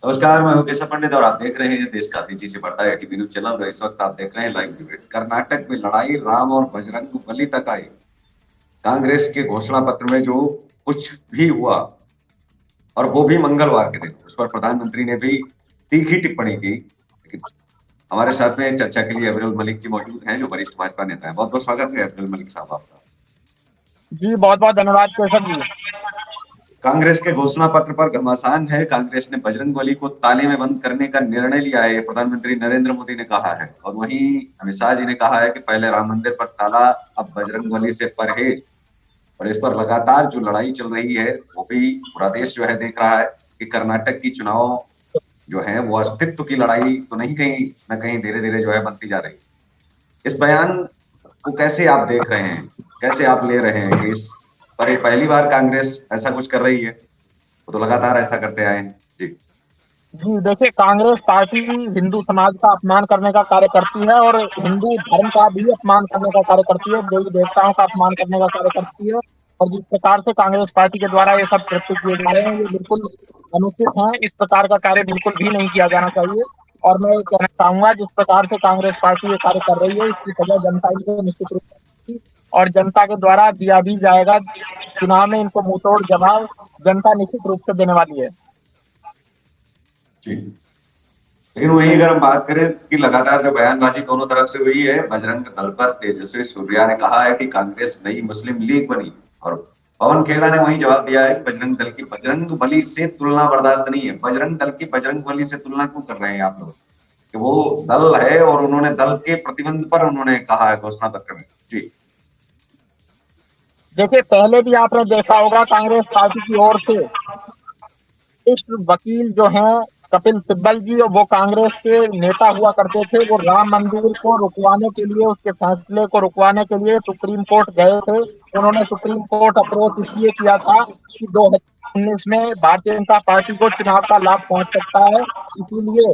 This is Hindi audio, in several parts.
नमस्कार, मैं हूं केशव पंडित और आप देख रहे हैं देश का तेजी से बढ़ता है टीवी न्यूज चैनल। तो इस वक्त आप देख रहे हैं लाइव डिबेट। कर्नाटक में लड़ाई राम और बजरंग बली तक आई। कांग्रेस के घोषणा पत्र में जो कुछ भी हुआ, और वो भी मंगलवार के दिन, उस पर प्रधानमंत्री ने भी तीखी टिप्पणी की। लेकिन हमारे साथ में चर्चा के लिए अब्दुल मलिक जी मौजूद हैं, जो वरिष्ठ भाजपा नेता है। बहुत बहुत स्वागत है अब्दुल मलिक साहब आपका। जी बहुत बहुत धन्यवाद केशव जी। कांग्रेस के घोषणा पत्र पर घमासान है। कांग्रेस ने बजरंगबली को ताले में बंद करने का निर्णय लिया है, ये प्रधानमंत्री नरेंद्र मोदी ने कहा है। और वहीं अमित शाह जी ने कहा है कि पहले राम मंदिर पर ताला, अब बजरंगबली से परहेज। और इस पर लगातार जो लड़ाई चल रही है, वो भी पूरा देश जो है देख रहा है कि कर्नाटक की चुनाव जो है वो अस्तित्व की लड़ाई तो नहीं, कहीं ना कहीं धीरे धीरे जो है बनती जा रही है। इस बयान को कैसे आप देख रहे हैं, कैसे आप ले रहे हैं कि इस पर ये पहली बार कांग्रेस ऐसा कुछ कर रही है? वो तो लगातार ऐसा करते आए हैं जी। जी देखिए, कांग्रेस पार्टी हिंदू समाज का अपमान करने का कार्य करती है और हिंदू धर्म का भी अपमान करने का कार्य करती है, देवी देवताओं का अपमान करने का कार्य करती है। और जिस प्रकार से कांग्रेस पार्टी के द्वारा ये सब कृत्य किए जा रहे हैं, ये बिल्कुल अनुचित है। इस प्रकार का कार्य बिल्कुल भी नहीं किया जाना चाहिए। और मैं ये कहना चाहूंगा, जिस प्रकार से कांग्रेस पार्टी ये कार्य कर रही है, इसकी सजा जनता इनको निश्चित रूप से देगी और जनता के द्वारा दिया भी जाएगा। चुनाव में इनको मुंहतोड़ जवाब जनता निश्चित रूप से देने वाली है। जी, लेकिन वही अगर हम बात करें कि लगातार जो बयानबाजी दोनों तरफ से हुई है, बजरंग दल पर तेजस्वी सूर्या ने कहा है कि कांग्रेस नई मुस्लिम लीग बनी। और पवन खेड़ा ने वही जवाब दिया है, बजरंग दल की बजरंग बली से तुलना बर्दाश्त नहीं है। बजरंग दल की बजरंग बली से तुलना क्यों कर रहे हैं आप लोग? कि वो दल है और उन्होंने दल के प्रतिबंध पर उन्होंने कहा है घोषणा पत्र में जी। देखिए, पहले भी आपने देखा होगा, कांग्रेस पार्टी की ओर से इस वकील जो हैं कपिल सिब्बल जी, और वो कांग्रेस के नेता हुआ करते थे। वो राम मंदिर को रुकवाने के लिए, उसके फैसले को रुकवाने के लिए सुप्रीम कोर्ट गए थे। उन्होंने सुप्रीम कोर्ट अप्रोच इसलिए किया था कि 2019 में भारतीय जनता पार्टी को चुनाव का लाभ पहुंच सकता है, इसीलिए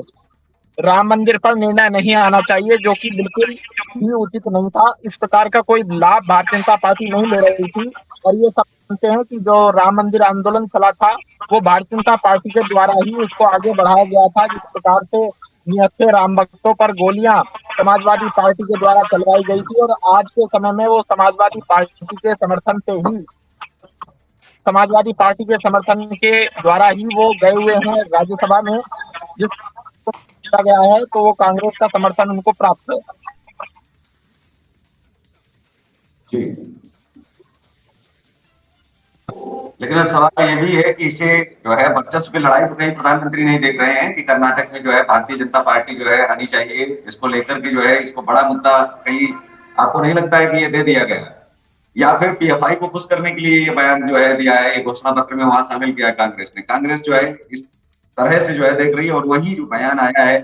राम मंदिर पर निर्णय नहीं आना चाहिए, जो कि बिल्कुल भी उचित नहीं था। इस प्रकार का कोई लाभ भारतीय जनता पार्टी नहीं ले रही थी। और ये सब जानते हैं कि जो राम मंदिर आंदोलन चला था, वो भारतीय जनता पार्टी के द्वारा ही उसको आगे बढ़ाया गया था। जिस प्रकार से निहत्थे राम भक्तों पर गोलियां समाजवादी पार्टी के द्वारा चलवाई गई थी, और आज के समय में वो समाजवादी पार्टी के समर्थन के द्वारा ही वो गए हुए हैं राज्यसभा में। जिस किया गया है, तो वो कांग्रेस का समर्थन उनको प्राप्त है। जी, लेकिन अब सवाल ये भी है कि इसे जो है वर्चस्व की लड़ाई तो कहीं प्रधानमंत्री नहीं देख रहे हैं कि कर्नाटक में जो है भारतीय जनता पार्टी जो है आनी चाहिए। इसको लेकर के जो है, इसको बड़ा मुद्दा कहीं आपको नहीं लगता है कि ये दे दिया गया है? या फिर पीएफआई को खुश करने के लिए ये बयान जो है दिया है, ये घोषणा पत्र में वहां शामिल किया है कांग्रेस ने? कांग्रेस जो है इस तरह से जो है देख रही है। और वही जो बयान आया है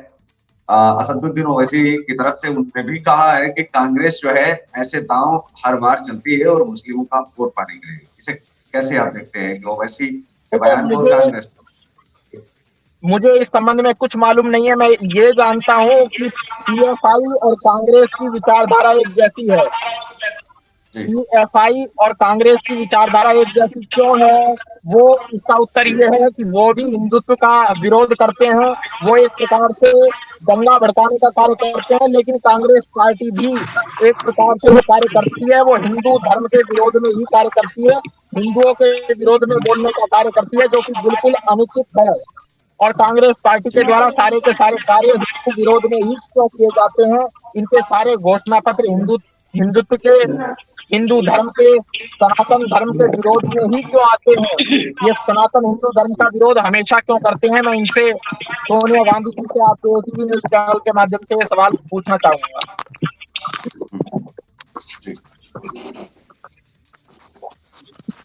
असदुद्दीन ओवैसी की तरफ से, उन्होंने भी कहा है कि कांग्रेस जो है ऐसे दांव हर बार चलती है और मुस्लिमों का वोट पाने के लिए। इसे कैसे आप देखते हैं कि ओवैसी के देखिए, बयान को और मुझे कांग्रेस को? मुझे इस संबंध में कुछ मालूम नहीं है। मैं ये जानता हूँ कि पीएफआई और कांग्रेस की विचारधारा एक जैसी है। जी पीएफआई और कांग्रेस की विचारधारा एक जैसी क्यों है? वो इसका उत्तर ये है कि वो भी हिंदुत्व का विरोध करते हैं। वो एक प्रकार से दंगा भड़काने का कार्य करते हैं, लेकिन कांग्रेस पार्टी भी एक प्रकार से जो कार्य करती है, वो हिंदू धर्म के विरोध में ही कार्य करती है। हिंदुओं के विरोध में बोलने का कार्य करती है, जो कि बिल्कुल अनुचित है। और कांग्रेस पार्टी के जी द्वारा सारे के सारे कार्य हिंदू विरोध में ही क्यों किए जाते हैं? इनके सारे घोषणा पत्र हिंदुत्व के, हिंदू धर्म के, सनातन धर्म के विरोध में ही क्यों आते हैं? ये सनातन हिंदू धर्म का विरोध हमेशा क्यों करते हैं? मैं इनसे, सोनिया गांधी जी से, आपके ओटीवी न्यूज चैनल के माध्यम से ये सवाल पूछना चाहूंगा। जी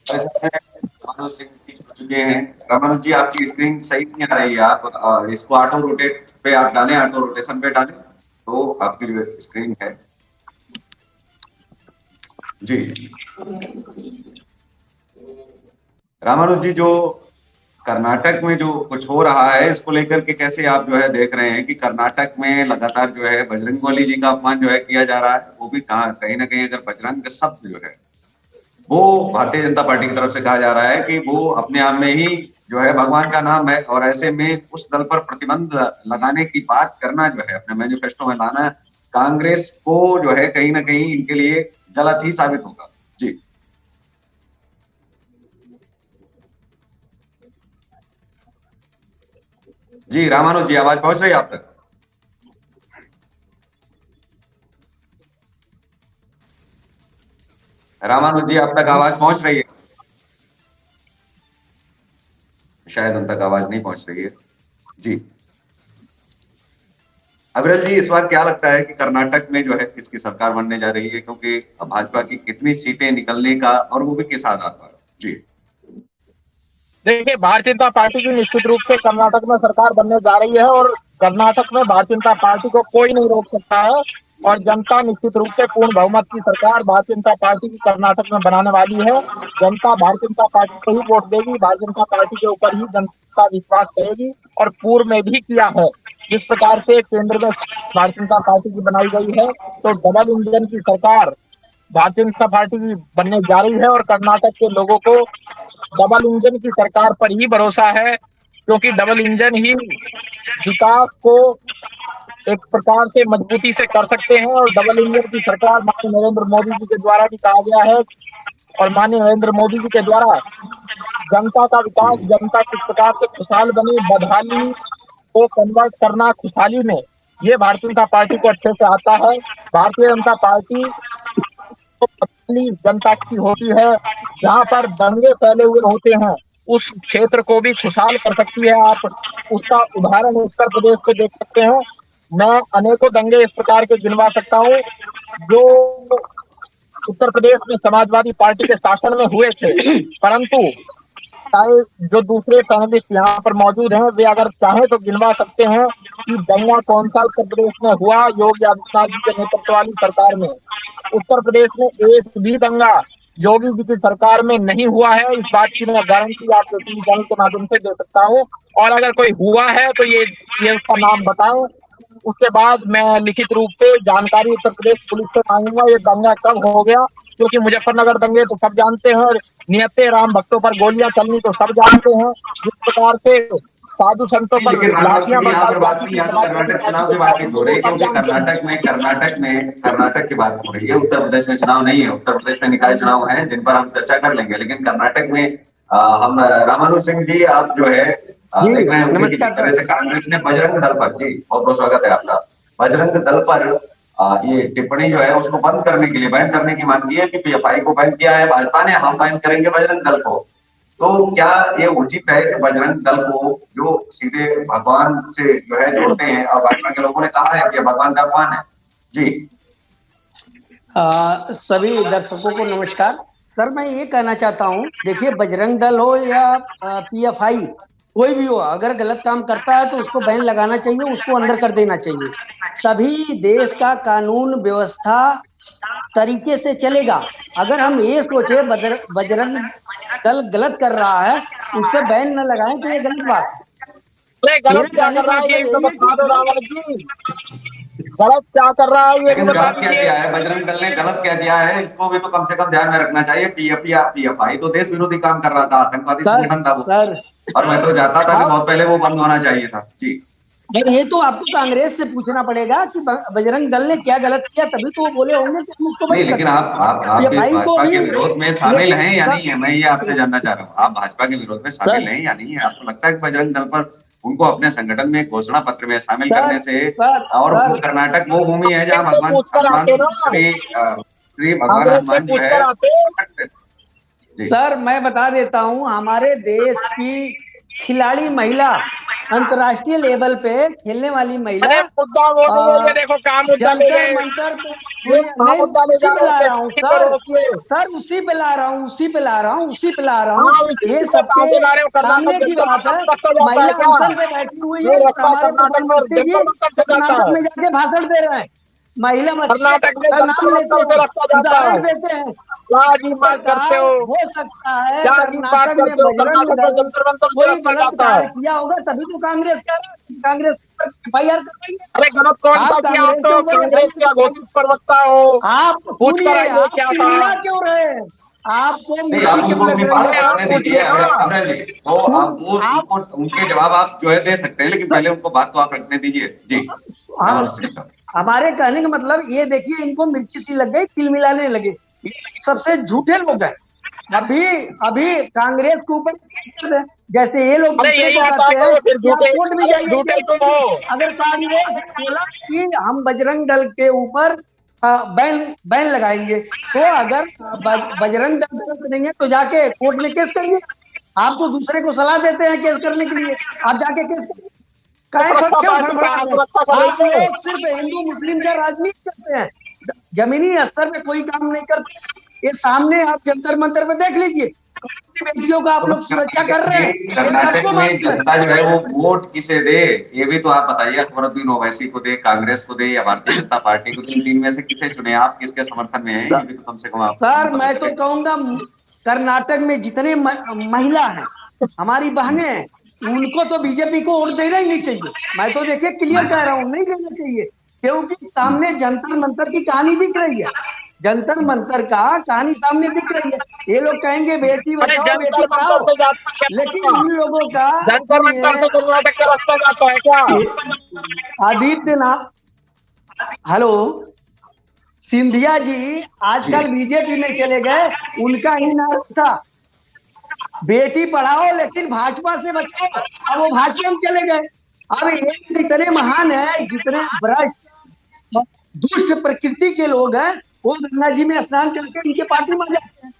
ऐसे में रामानुज सिंह जी जुड़ चुके हैं। रामानुज जी, आपकी स्क्रीन सही नहीं आ रही है। आप इसको ऑटो रोटेट पे आप डालें, ऑटो रोटेशन पे डालें, तो आपकी जो स्क्रीन है जी। रामानुज जी, जो कर्नाटक में जो कुछ हो रहा है, इसको लेकर के कैसे आप जो है देख रहे हैं कि कर्नाटक में लगातार जो है बजरंगबली जी का अपमान जो है किया जा रहा है? वो भी कहाँ कहीं ना कहीं अगर बजरंग शब्द जो है वो भारतीय जनता पार्टी की तरफ से कहा जा रहा है कि वो अपने आप में ही जो है भगवान का नाम है, और ऐसे में उस दल पर प्रतिबंध लगाने की बात करना जो है अपने मैनिफेस्टो में लाना कांग्रेस को जो है कहीं ना कहीं इनके लिए गलत ही साबित होगा। जी जी रामानुज जी, आवाज पहुंच रही है आप तक? रामानुज जी, आप तक आवाज पहुंच रही है? शायद उन तक आवाज नहीं पहुंच रही है। जी अविरल जी, इस बार क्या लगता है कि कर्नाटक में जो है किसकी सरकार बनने जा रही है, क्योंकि भाजपा की कितनी सीटें निकलने का, और वो भी किस आधार पर? जी देखिए, भारतीय जनता पार्टी की निश्चित रूप से कर्नाटक में सरकार बनने जा रही है और कर्नाटक में भारतीय जनता पार्टी को कोई नहीं रोक सकता है। और जनता निश्चित रूप से पूर्ण बहुमत की सरकार भारतीय जनता पार्टी की कर्नाटक में बनाने वाली है। जनता भारतीय जनता पार्टी को ही वोट देगी, भारतीय जनता पार्टी के ऊपर ही जनता विश्वास करेगी और पूर्व में भी किया है। जिस प्रकार से केंद्र में भारतीय जनता पार्टी की बनाई गई है, तो डबल इंजन की सरकार भारतीय जनता पार्टी की बनने जा रही है और कर्नाटक के लोगों को डबल इंजन की सरकार पर ही भरोसा है, क्योंकि डबल इंजन ही विकास को एक प्रकार से मजबूती से कर सकते हैं। और डबल इंजन की सरकार माननीय नरेंद्र मोदी जी के द्वारा भी कहा गया है, और माननीय नरेंद्र मोदी जी के द्वारा जनता का विकास, जी जनता किस प्रकार से खुशहाल बनी, बदहाली को कन्वर्ट करना खुशहाली में, ये भारतीय जनता पार्टी को अच्छे से आता है। भारतीय जनता पार्टी पतली जनता की होती है, जहां पर दंगे फैले हुए होते हैं, उस क्षेत्र को भी खुशहाल कर सकती है। आप उसका उदाहरण उत्तर प्रदेश को देख सकते हैं। मैं अनेकों दंगे इस प्रकार के गिनवा सकता हूँ जो उत्तर प्रदेश में समाजवादी पार्टी के शासन में हुए थे, परंतु चाहे जो दूसरे पैनलिस्ट यहाँ पर मौजूद हैं, वे अगर चाहें तो गिनवा सकते हैं कि दंगा कौन सा उत्तर प्रदेश में हुआ योगी आदित्यनाथ जी के नेतृत्व वाली सरकार में। उत्तर प्रदेश में एक भी दंगा योगी जी की सरकार में नहीं हुआ है, इस बात की मैं गारंटी आपको टीवी चैनल के माध्यम से दे सकता हूँ। और अगर कोई हुआ है तो ये उसका नाम बताएं, उसके बाद मैं लिखित रूप से जानकारी उत्तर प्रदेश पुलिस से मांगूंगा ये दंगा कब हो गया। क्योंकि मुजफ्फरनगर दंगे तो सब जानते हैं और नियते राम भक्तों पर गोलियां चलनी तो सब जानते हैं। जिस प्रकार से साधु संतों नहीं, पर लेकिन रामानुज लाठियां जी, यहाँ बरसाई पर बात जाती नहीं, थी यहाँ तो समाजवादी कर्नाटक पार्टी चुनाव के की बातचीत हो साथियों, रही वो है, सब क्योंकि जानते हैं। कर्नाटक की बात हो रही है। उत्तर प्रदेश में चुनाव नहीं है, उत्तर प्रदेश में निकाय चुनाव है जिन पर हम चर्चा कर लेंगे, लेकिन कर्नाटक में हम रामानुज सिंह जी, आप जो है जी देख रहे होंगे कि नमस्कार जिस तरह सर। से कांग्रेस ने बजरंग दल पर, जी बहुत बहुत स्वागत है आपका, बजरंग दल पर ये टिप्पणी जो है उसको बंद करने के लिए, बैन करने की मांग की है कि पीएफआई को बैन किया है भाजपा ने, हम बैन करेंगे बजरंग दल को। तो क्या ये उचित है कि बजरंग दल को जो सीधे भगवान से जो है जोड़ते हैं, और भाजपा के लोगों ने कहा है कि ये भगवान का अपमान है? जी सभी दर्शकों को नमस्कार। सर मैं ये कहना चाहता हूँ, देखिए बजरंग दल हो या पीएफआई कोई भी हो, अगर गलत काम करता है तो उसको बैन लगाना चाहिए, उसको अंदर कर देना चाहिए, तभी देश का कानून व्यवस्था तरीके से चलेगा। अगर हम ये सोचे बजरंग दल गलत कर रहा है, उस पर बैन न लगाएं तो ये गलत बात है। अरे गलत मेरा क्या कहने कर का रहा है ये मतलब भी तो यही है बता दो कि रावण जी, गलत क्या कर रहा है ये भी लेकिन बता गलत क्या दीजिए। किया है बजरंग दल ने, गलत क्या किया है इसको भी तो कम से कम ध्यान में रखना चाहिए। पीएफआई तो देश विरोधी काम कर रहा था, आतंकवादी सर संगठन था वो, सर और मैं तो चाहता था कि आप बहुत पहले वो बंद होना चाहिए था। जी नहीं, ये तो आपको कांग्रेस से पूछना पड़ेगा कि बजरंग दल ने क्या गलत किया, तभी तो वो बोले होंगे कि हम उसको नहीं, बंद लेकिन करते आप हैं। इस पीएफआई को भाजपा भी के विरोध में ये शामिल हैं या सर, नहीं है, मैं ये आपसे जानना चाह रहा हूँ। आप भाजपा के विरोध में शामिल सर हैं या नहीं है? आपको लगता है कि बजरंग दल पर उनको अपने संगठन में घोषणा पत्र में शामिल सर करने से, सर और वो सर कर्नाटक वो भूमि है जहाँ कांग्रेस से भगवान पूछ कर हनुमान, आते ना, श्री भगवान कांग्रेस से हनुमान जो पूछ है कर आते। जी सर मैं बता देता हूं, हमारे देश की खिलाड़ी महिला, अंतर्राष्ट्रीय लेवल पे खेलने वाली महिला, अरे मुद्दा वो नहीं है, ये देखो कहाँ मुद्दा ले जंतर गए, मंतर पे ये सुनिए, कहाँ नहीं मुद्दा ले उसी जा पे रहे ला थे, रहा हूँ को सर। रोकिए। सर उसी पे ला रहा हूँ, उसी पे ला रहा हूँ, उसी पे ला रहा हूँ। हाँ इसी ये को कहाँ सबसे से ला रहे हो? सामने कर्नाटक की जंतर बात मंतर है। से रास्ता जाता है महिला क्या? अनशन पे बैठी हुई ये है, रास्ता हमारे कर्नाटक में प्रधानमंत्री जी जंतर मंतर से जाता कर्नाटक है। में जाके भाषण दे रहे हैं। महिला कर्नाटक में का जंतर नाम लेते मंतर से हैं, रास्ता जाता है। उदाहरण देते हैं। क्या इस अजीब बात करते प्रकार हो, हो सकता है क्या अजीब बात कर्नाटक में करते हो? बजरंग कर्नाटक में दल जंतर मंतर से कोई रास्ता गलत जाता है। कार्य किया होगा, तभी तो कांग्रेस का कांग्रेस एफआईआर कर रही है। अरे गलत कौन आप सा किया? आप कांग्रेस के तो ऊपर कांग्रेस एफआईआर क्या दिखाइए। घोषित प्रवक्ता हो, आप पूछ कर सुनिए, आइए आप क्या था। चिल्ला क्यों रहे हैं? आपको नहीं, मिर्ची आप क्यों उनको लग अपनी रही बात है? करने दीजिए। अगर जी, वो आप वो आप उनके जवाब आप जो है दे सकते हैं, लेकिन पहले उनको बात तो आप रखने दीजिए। जी, हाँ, नवल सिंह साहब। हमारे कहने का मतलब ये देखिए, इनको मिर्ची सी लग गई, तिल मिलाने लगे। ये सबसे झूठे लोग हैं। अभी अभी कांग्रेस के ऊपर केस है। जैसे ये लोग अरे दूसरे यही को आता है कहते तो हैं फिर कि आप झूठे, कोर्ट में अरे जाइए झूठे केस तुम करिए। हो। अगर कांग्रेस ने बोला कि हम बजरंग दल के ऊपर बैन बैन लगाएंगे, तो अगर बजरंग दल गलत नहीं है तो जाके कोर्ट में केस करिए। आप तो दूसरे को सलाह देते हैं केस करने के लिए, आप जाके केस करिए। काहे सुरक्षा क्यों पार्टी फड़फड़ा कहाँ रहे हैं? सुरक्षा कर आप रही है? एक सिर्फ हिंदू मुस्लिम का राजनीति करते हैं, जमीनी स्तर पे कोई काम नहीं करते। ये सामने आप जंतर मंतर पे देख लीजिए, बेटियों का आप तो लोग सुरक्षा कर रहे हैं, ये कर्नाटक सबको में मालूम है। जनता जो है वो वोट किसे दे, ये भी तो आप बताइए। अकबरुद्दीन ओवैसी को दे, कांग्रेस को दे, या भारतीय जनता पार्टी को दे? इन तीन में से किसे चुने आप? किसके समर्थन में हैं? ये भी तो कम से कम आप सर हमें पता मैं तो चले। कहूंगा, कर्नाटक में जितने महिला हैं, हमारी बहनें हैं, उनको तो बीजेपी को वोट देना ही नहीं चाहिए। मैं तो देखिए क्लियर कह रहा हूँ, नहीं देना चाहिए। क्योंकि सामने जंतर मंतर की कहानी दिख रही है, जंतर मंतर का कहानी सामने दिख रही है। ये लोग कहेंगे बेटी अरे बचाओ बेटी जंतर मंतर पढ़ाओ, से जाता है लेकिन क्या? इन लोगों का जंतर मंतर से कर्नाटक का रास्ता जाता है क्या? आदित्यनाथ, हेलो, सिंधिया जी जी, आजकल बीजेपी में चले गए। उनका ही नारा था बेटी पढ़ाओ लेकिन भाजपा से बचाओ, अब वो भाजपा में चले गए। अब ये इतने महान है, जितने भ्रष्ट दुष्ट प्रकृति के लोग हैं, वो गंगा जी में स्नान करके इनके पार्टी में आ जाते हैं,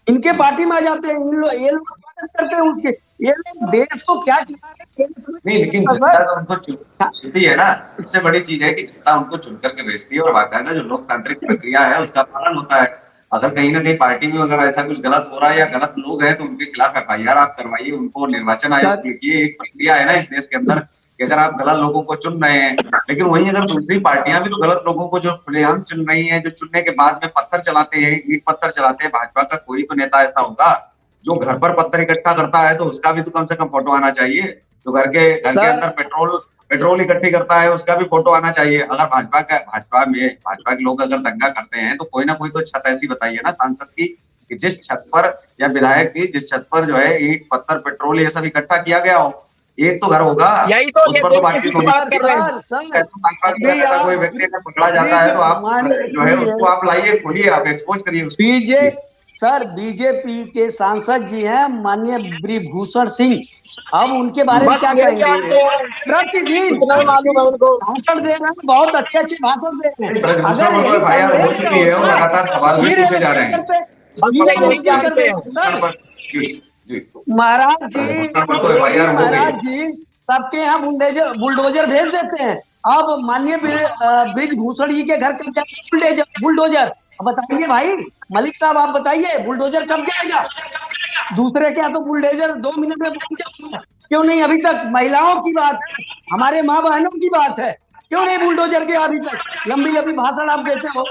इनके पार्टी में आ जाते हैं। ये लोग स्वागत करते हैं उनके। ये लोग देश को क्या चला रहे हैं, ये समझ नहीं, नहीं लेकिन आता जनता सर। तो उनको भेजती है ना। सबसे बड़ी चीज है कि जनता उनको चुन करके भेजती है, और बाकायदा जो लोकतांत्रिक प्रक्रिया है उसका पालन होता है। अगर कहीं ना कहीं पार्टी में अगर ऐसा कुछ गलत हो रहा है या गलत लोग हैं, तो उनके खिलाफ एफआईआर आप करवाइए, उनको निर्वाचन आयोग सर लिखिए। एक प्रक्रिया है ना इस देश के अंदर कि अगर आप गलत लोगों को चुन रहे हैं, लेकिन वहीं अगर दूसरी पार्टियां भी तो गलत लोगों को जो खुलेआम चुन रही हैं, जो चुनने के बाद में पत्थर चलाते हैं, ईंट पत्थर चलाते हैं, भाजपा का कोई तो नेता ऐसा होगा जो घर पर पत्थर इकट्ठा करता है, तो उसका भी तो कम से कम फोटो आना चाहिए। तो घर के सर अंदर पेट्रोल पेट्रोल इकट्ठी करता है, उसका भी फोटो आना चाहिए। अगर भाजपा के लोग अगर दंगा करते हैं, तो कोई ना कोई तो छत ऐसी बताइए ना सांसद की कि जिस छत पर, या विधायक की जिस छत पर जो है ईंट पत्थर पेट्रोल ये सब इकट्ठा किया गया हो। एक तो घर होगा, यही तो उस ये पर तो बेवकूफी बातचीत की होनी बात कर रहे चाहिए। हैं। सर ऐसा मानवादी अभी अगर कोई आप व्यक्ति अगर पकड़ा जाता है, तो आप मानिए जो है सुनिए, उसको आप लाइए, खोलिए, आप एक्सपोज करिए उसको। बीजे जी, सर बीजेपी के सांसद जी हैं माननीय ब्रिभूषण सिंह। अब उनके बारे में बस क्या यही कहेंगे? जानते हैं, प्रतिदिन इतना ही मालूम है प्रतिदिन उनको। भाषण दे रहे हैं, बहुत अच्छे अच्छे भाषण दे रहे हैं। ब्रजभूषण अगर को तो यही एफआईआर हो कांग्रेस का चुकी है और होता लगातार सवाल भी फिर ये पूछे लोग जा क्या रहे हैं। करते? बस ये वही लोग नहीं क्या जी, कर जानते हैं। देते सर? जी, जी, महाराज जी ब्रजभूषण पर तो देखिए, एफआईआर हो गई महाराज है। जी सबके यहाँ बुलडोजर बुलडोजर भेज देते हैं। अब माननीय ब्रिजभूषण जी के घर कब जाएगा बुलडोजर बुलडोजर? अब बताइए भाई, मलिक साहब आप बताइए, बुलडोजर कब जाएगा? दूसरे के यहाँ तो बुलडोजर 2 मिनट में पहुंच जाता है। क्यों नहीं? अभी तक महिलाओं की बात है, हमारे माँ बहनों की बात है, क्यों नहीं बुलडोजर के? अभी तक लंबी लंबी भाषण आप देते हो,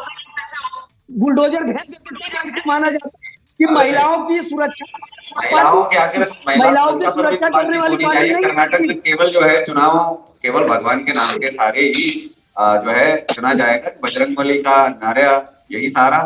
बुलडोजर भेज देते तब आपको माना जाता है कि अरे, महिलाओं की सुरक्षा पार्टी, महिलाओं के आखिर महिला महिलाओं की सुरक्षा पर भी सुरक्षा तो करने बातचीत वाली होनी पार्टी चाहिए। नहीं कर्नाटक है। में केवल जो है चुनाव केवल भगवान के नाम के सारे ही जो है चुना जाएगा। बजरंगबली का नारा यही सारा,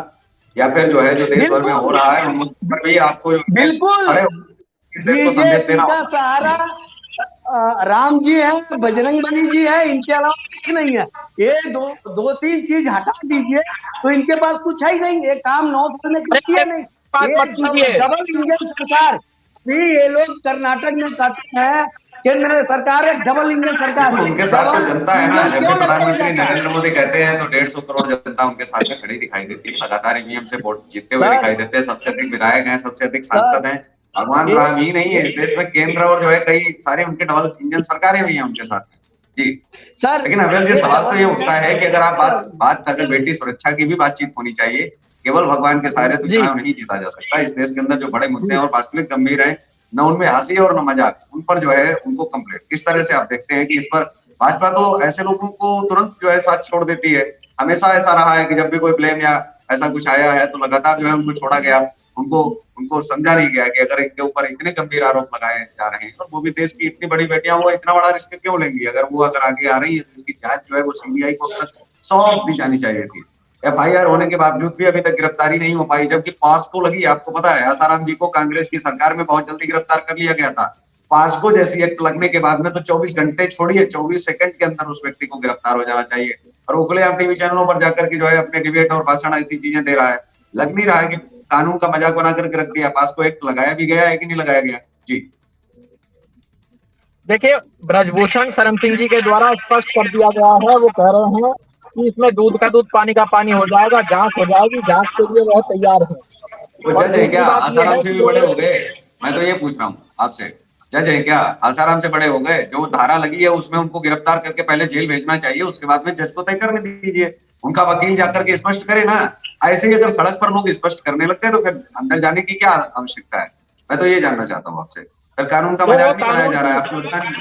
या फिर जो है जो देश भर में हो बिल्कुल रहा है उन पर भी आपको जो है बिल्कुल, खड़े होकर इस देश को संदेश बीजेपी देना का होगा। सहारा जी, राम जी है, बजरंगबली जी है, इनके अलावा कुछ नहीं है। ये दो तीन चीज हटा दीजिए तो इनके पास कुछ है ही नहीं। ये काम 9 साल में कुछ किया अरे नहीं। बात ये मत कीजिए। डबल इंजन सरकार, भी ये लोग कर्नाटक में कहते हैं केंद्र सरकार एक डबल इंजन सरकार लेकिन है। उनके साथ तो डबल जनता है ना। इंजन जब भी क्यों लगाया प्रधानमंत्री जाता है? नरेंद्र मोदी कहते हैं तो 150 करोड़ जनता उनके साथ में खड़ी दिखाई देती है। लगातार ईवीएम से वोट जीतते हुए सर दिखाई देते हैं। सबसे अधिक विधायक हैं, सबसे अधिक सर सांसद हैं। भगवान ये, राम ही नहीं है इस देश में, केंद्र और जो है कई सारे उनके डबल इंजन सरकारें भी हैं उनके साथ में। जी, सर लेकिन अगर ये ये सवाल तो डबल ये इंजन उठता है कि अगर आप बात सर, बात अगर बेटी सुरक्षा की भी बातचीत होनी चाहिए। केवल भगवान के सहारे तो जी चुनाव नहीं जीता जा सकता। इस देश के अंदर जो बड़े मुद्दे जी। हैं और वास्तविक गंभीर हैं, न उनमें हंसी और न मजाक, उन पर जो है उनको कंप्लीट किस तरह से आप देखते हैं कि इस पर भाजपा तो ऐसे लोगों को तुरंत जो है साथ छोड़ देती है। हमेशा ऐसा रहा है कि जब भी कोई ब्लेम या ऐसा कुछ आया है तो लगातार जो है उनको छोड़ा गया। उनको उनको समझा नहीं गया कि अगर इनके ऊपर इतने गंभीर आरोप लगाए जा रहे हैं, तो वो भी देश की इतनी बड़ी बेटियां, वो इतना बड़ा रिस्क क्यों लेंगी? अगर वो अगर आगे आ रही है तो इसकी जांच जो है वो सीबीआई को अब तक सौंप दी जानी चाहिए थी। FIR होने के बावजूद भी अभी तक गिरफ्तारी नहीं हो पाई, जबकि पास्को लगी। आपको पता है आसाराम जी को कांग्रेस की सरकार में बहुत जल्दी गिरफ्तार कर लिया गया था। पास्को जैसी एक्ट लगने के बाद में तो 24 घंटे छोड़िए, 24 सेकंड के अंदर उस व्यक्ति को गिरफ्तार हो जाना चाहिए। और खुलेआम टीवी चैनलों पर जाकर के जो है अपने डिबेट और भाषण ऐसी चीजें दे रहा है। लग नहीं रहा है कि कानून का मजाक बना करके रख दिया। पास्को एक्ट लगाया भी गया है कि नहीं लगाया गया? जी देखिए, ब्रजभूषण शरण सिंह जी के द्वारा स्पष्ट कर दिया गया है। वो कह रहे हैं कि इसमें दूध का दूध पानी का पानी हो जाएगा, जांच हो जाएगी, जांच के लिए वह तैयार है। वो और जज है दूसरी क्या? बात ये आसाराम है से कि भी बड़े हो गए? मैं तो ये पूछ रहा हूँ आपसे, जज है क्या? आसाराम से बड़े हो गए? जो धारा लगी है उसमें उनको गिरफ्तार करके पहले जेल भेजना चाहिए, उसके बाद में जज को तय करने दीजिए। उनका वकील जाकर के स्पष्ट करे ना। ऐसे ही अगर सड़क पर लोग स्पष्ट करने लगते हैं तो फिर अंदर जाने की क्या आवश्यकता है? मैं तो ये जानना चाहता हूँ आपसे। फिर कानून का तो वो मजाक नहीं बनाया कानून जा रहा है, की आपको लगता नहीं?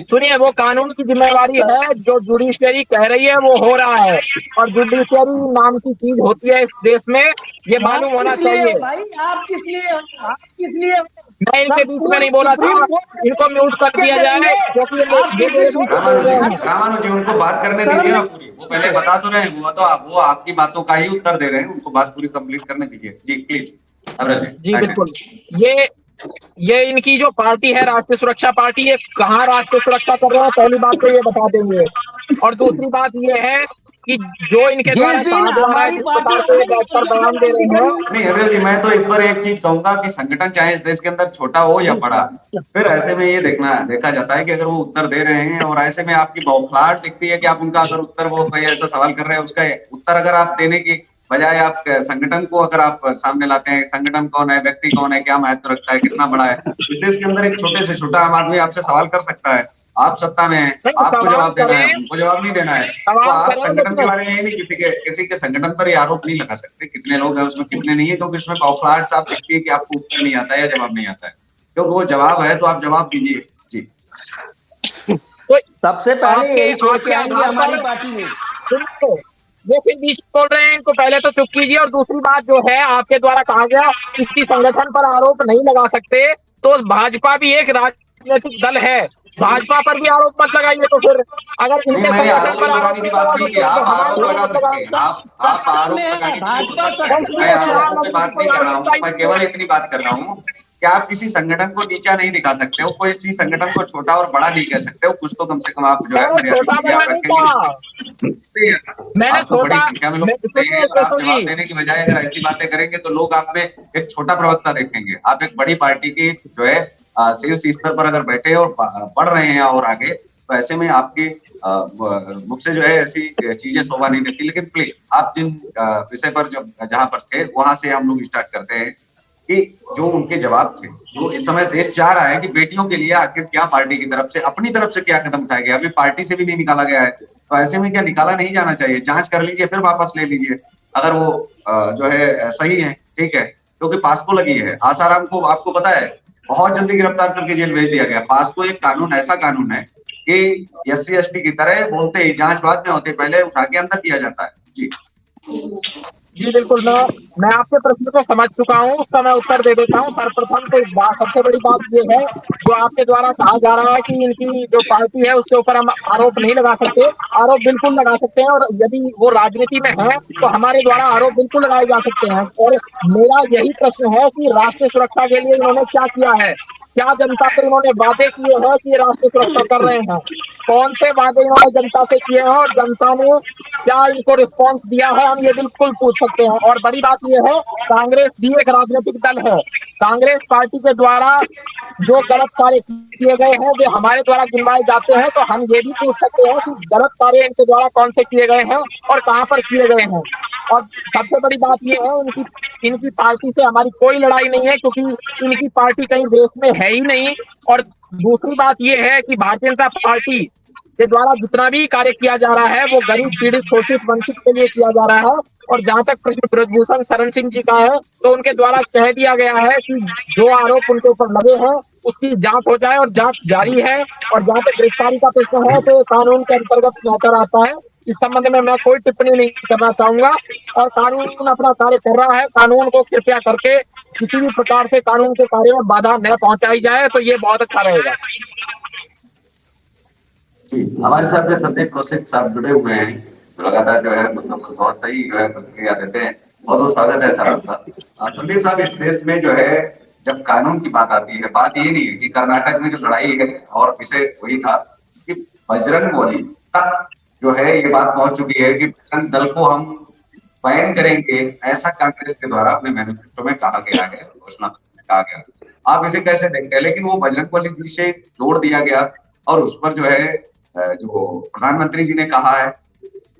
सुनिए, वो कानून की जिम्मेवारी है। जो जुडिशियरी कह रही है वो हो रहा है। और जुडिशियरी नाम की चीज होती है इस देश में, ये मालूम होना चाहिए। भाई आप किस लिए आप किस लिए मैं इनके बीच में नहीं बोला था, सुप्रीम कोर्ट इनको म्यूट कर दिया जाए क्योंकि आप ये किस मेरे लिए बीच में बोल रहे हैं। रामानु जी उनको बात करने शर्म दीजिए ना नहीं पूरी। वो पहले बता तो रहे हैं, वो आपकी बातों का ही उत्तर दे रहे हैं। उनको बात पूरी कंप्लीट करने दीजिए। जी प्लीज अमृत जी जी बैठे। बिल्कुल। ये ये इनकी जो पार्टी है राष्ट्रीय सुरक्षा पार्टी, ये कहाँ राष्ट्रीय सुरक्षा कर रहे हैं, पहली बात तो ये बता देंगे। और दूसरी बात ये है कि जो इनके जिस द्वारा दिन कहा जा रहा है, हमारी जिस पार्टी प्रकार से ये बैठकर बयान दे रहे हैं। नहीं अमृत जी, मैं तो इस पर एक चीज कहूंगा कि संगठन चाहे इस देश के अंदर छोटा हो या बड़ा, फिर ऐसे में ये देखा जाता है कि अगर वो उत्तर दे रहे हैं और ऐसे में आपकी बौखलाहट दिखती है कि आप उनका अगर उत्तर, वो कोई ऐसा सवाल कर रहे हैं उसका उत्तर अगर आप देने की बजाय आप संगठन को अगर आप सामने लाते हैं, संगठन कौन है, व्यक्ति कौन है, क्या महत्व रखता है, कितना बड़ा है, इस देश के अंदर एक छोटे से छोटा आम आदमी आपसे सवाल कर सकता है। आप सत्ता में हैं, नहीं, आपको सवाल जवाब देना है, करें, उनको जवाब नहीं देना है। तो सवाल आप करें, संगठन के बारे में ये नहीं किसी के संगठन पर ये आरोप नहीं लगा सकते कितने लोग हैं उसमें, कितने नहीं है, क्योंकि उसमें बौखलाहट साफ दिखती है कि आपको उत्तर नहीं आता है या जवाब नहीं आता है। क्योंकि वो जवाब है तो आप जवाब दीजिए। जी तो सबसे पहले आपके यही छोड़ के आपके आएंगे आधार हमारी पर पार्टी में। सुनिए, ये फिर बीच में बोल रहे हैं, इनको पहले तो चुप कीजिए। और दूसरी बात जो है, आपके द्वारा कहा गया किसी संगठन पर आरोप नहीं लगा सकते, तो भाजपा भी एक राजनीतिक दल है, भाजपा पर भी आरोप मत लगाइए। तो फिर अगर नहीं, इनके मैंने संगठन आरोप पर आरोप लगाने की नहीं बात लगा नहीं की। सकते तो आप हमारे आरोप पर लगा मत सकते हैं। लगाइए। आप आरोप लगाने के लिए भाजपा बोल सकते हैं। मैं आरोपों की बात नहीं कर रहा हूँ, मैं केवल इतनी बात कर रहा हूँ कि आप किसी संगठन को नीचा नहीं दिखा सकते हो, कोई किसी संगठन को छोटा और बड़ा नहीं कह सकते हो। कुछ तो कम से कम आप जो है मैंने मर्यादित छोटा चीजें बड़ा आप नहीं रखेंगे। कहा, मैंने आपको बड़ी छोटा, संख्या में लोग सुनते सुनिए हैं और आप केशव जवाब जी, देने की बजाय अगर ऐसी बातें करेंगे तो लोग आप में एक छोटा प्रवक्ता देखेंगे। आप एक बड़ी पार्टी की जो है शीर्ष स्तर पर अगर बैठे और बढ़ रहे हैं और आगे, तो ऐसे में आपकी मुख से जो है ऐसी चीजें शोभा नहीं देती। लेकिन प्लीज आप जिन विषय पर जहां पर थे वहां से हम लोग स्टार्ट करते हैं कि जो उनके जवाब थे, जो इस समय देश चाह रहा है कि बेटियों के लिए आखिर क्या पार्टी की तरफ से, अपनी तरफ से क्या कदम उठाया गया। अभी पार्टी से भी नहीं निकाला गया है, तो ऐसे में क्या निकाला नहीं जाना चाहिए? जांच कर लीजिए फिर वापस ले लीजिए अगर वो जो है सही है, ठीक है। क्योंकि पास्को लगी है, आसाराम को आपको पता है बहुत जल्दी गिरफ्तार करके जेल भेज दिया गया। पास्को एक कानून, ऐसा कानून है कि SC ST की तरह बोलते ही जांच बाद में होते, पहले उठा के अंदर किया जाता है। जी जी बिल्कुल। मैं आपके प्रश्न को समझ चुका हूँ, उसका मैं उत्तर दे देता हूँ। सर्वप्रथम तो सबसे बड़ी बात ये है, जो आपके द्वारा कहा जा रहा है कि इनकी जो पार्टी है उसके ऊपर हम आरोप नहीं लगा सकते। आरोप बिल्कुल लगा सकते हैं, और यदि वो राजनीति में है तो हमारे द्वारा आरोप बिल्कुल लगाए जा सकते हैं। और मेरा यही प्रश्न है कि राष्ट्रीय सुरक्षा के लिए इन्होंने क्या किया है, क्या जनता से इन्होंने वादे किए हैं कि राष्ट्रीय सुरक्षा कर रहे हैं, कौन से वादे इन्होंने जनता से किए हैं और जनता ने क्या इनको रिस्पांस दिया है, हम ये बिल्कुल पूछ सकते हैं। और बड़ी बात ये है, कांग्रेस भी एक राजनीतिक दल है। कांग्रेस पार्टी के द्वारा जो गलत कार्य किए गए हैं वे हमारे द्वारा गिनवाए जाते हैं, तो हम ये भी पूछ सकते हैं कि गलत कार्य इनके द्वारा कौन से किए गए हैं और कहां पर किए गए हैं। और सबसे बड़ी बात यह है, इनकी पार्टी से हमारी कोई लड़ाई नहीं है, क्योंकि इनकी पार्टी कहीं देश में है ही नहीं। और दूसरी बात यह है कि भारतीय जनता पार्टी के द्वारा जितना भी कार्य किया जा रहा है वो गरीब, पीड़ित, शोषित, वंचित के लिए किया जा रहा है। और जहां तक प्रश्न ब्रजभूषण शरण सिंह जी का है, तो उनके द्वारा कह दिया गया है कि जो आरोप उनके ऊपर लगे हैं उसकी जांच हो जाए, और जांच जारी है। और जहां तक गिरफ्तारी का प्रश्न है तो कानून के अंतर्गत मैटर आता है। इस संबंध में मैं कोई टिप्पणी नहीं करना चाहूंगा। और कानून अपना कार्य कर रहा है, कानून को कृपया करके किसी भी प्रकार से कानून के कार्य में बाधा न पहुंचाई जाए, तो ये बहुत अच्छा रहेगा। हमारे साथ में संदीप कौशिक साहब जुड़े हुए हैं। तो लगातार जो है मतलब बहुत सही जो है प्रतिक्रिया देते हैं। बहुत बहुत स्वागत है सर आपका। संदीप साहब, इस देश में जो है जब कानून की बात आती है, बात ये नहीं है कि कर्नाटक में जो लड़ाई है और विषय वही था कि बजरंग बली तक जो है ये बात पहुंच चुकी है कि बजरंग दल को हम बैन करेंगे, ऐसा कांग्रेस के द्वारा अपने मैनिफेस्टो में कहा गया है, घोषणा पत्र में कहा गया। आप इसे कैसे देखते हैं? लेकिन वो बजरंग बली जी से जोड़ दिया गया और उस पर जो है जो प्रधानमंत्री जी ने कहा है,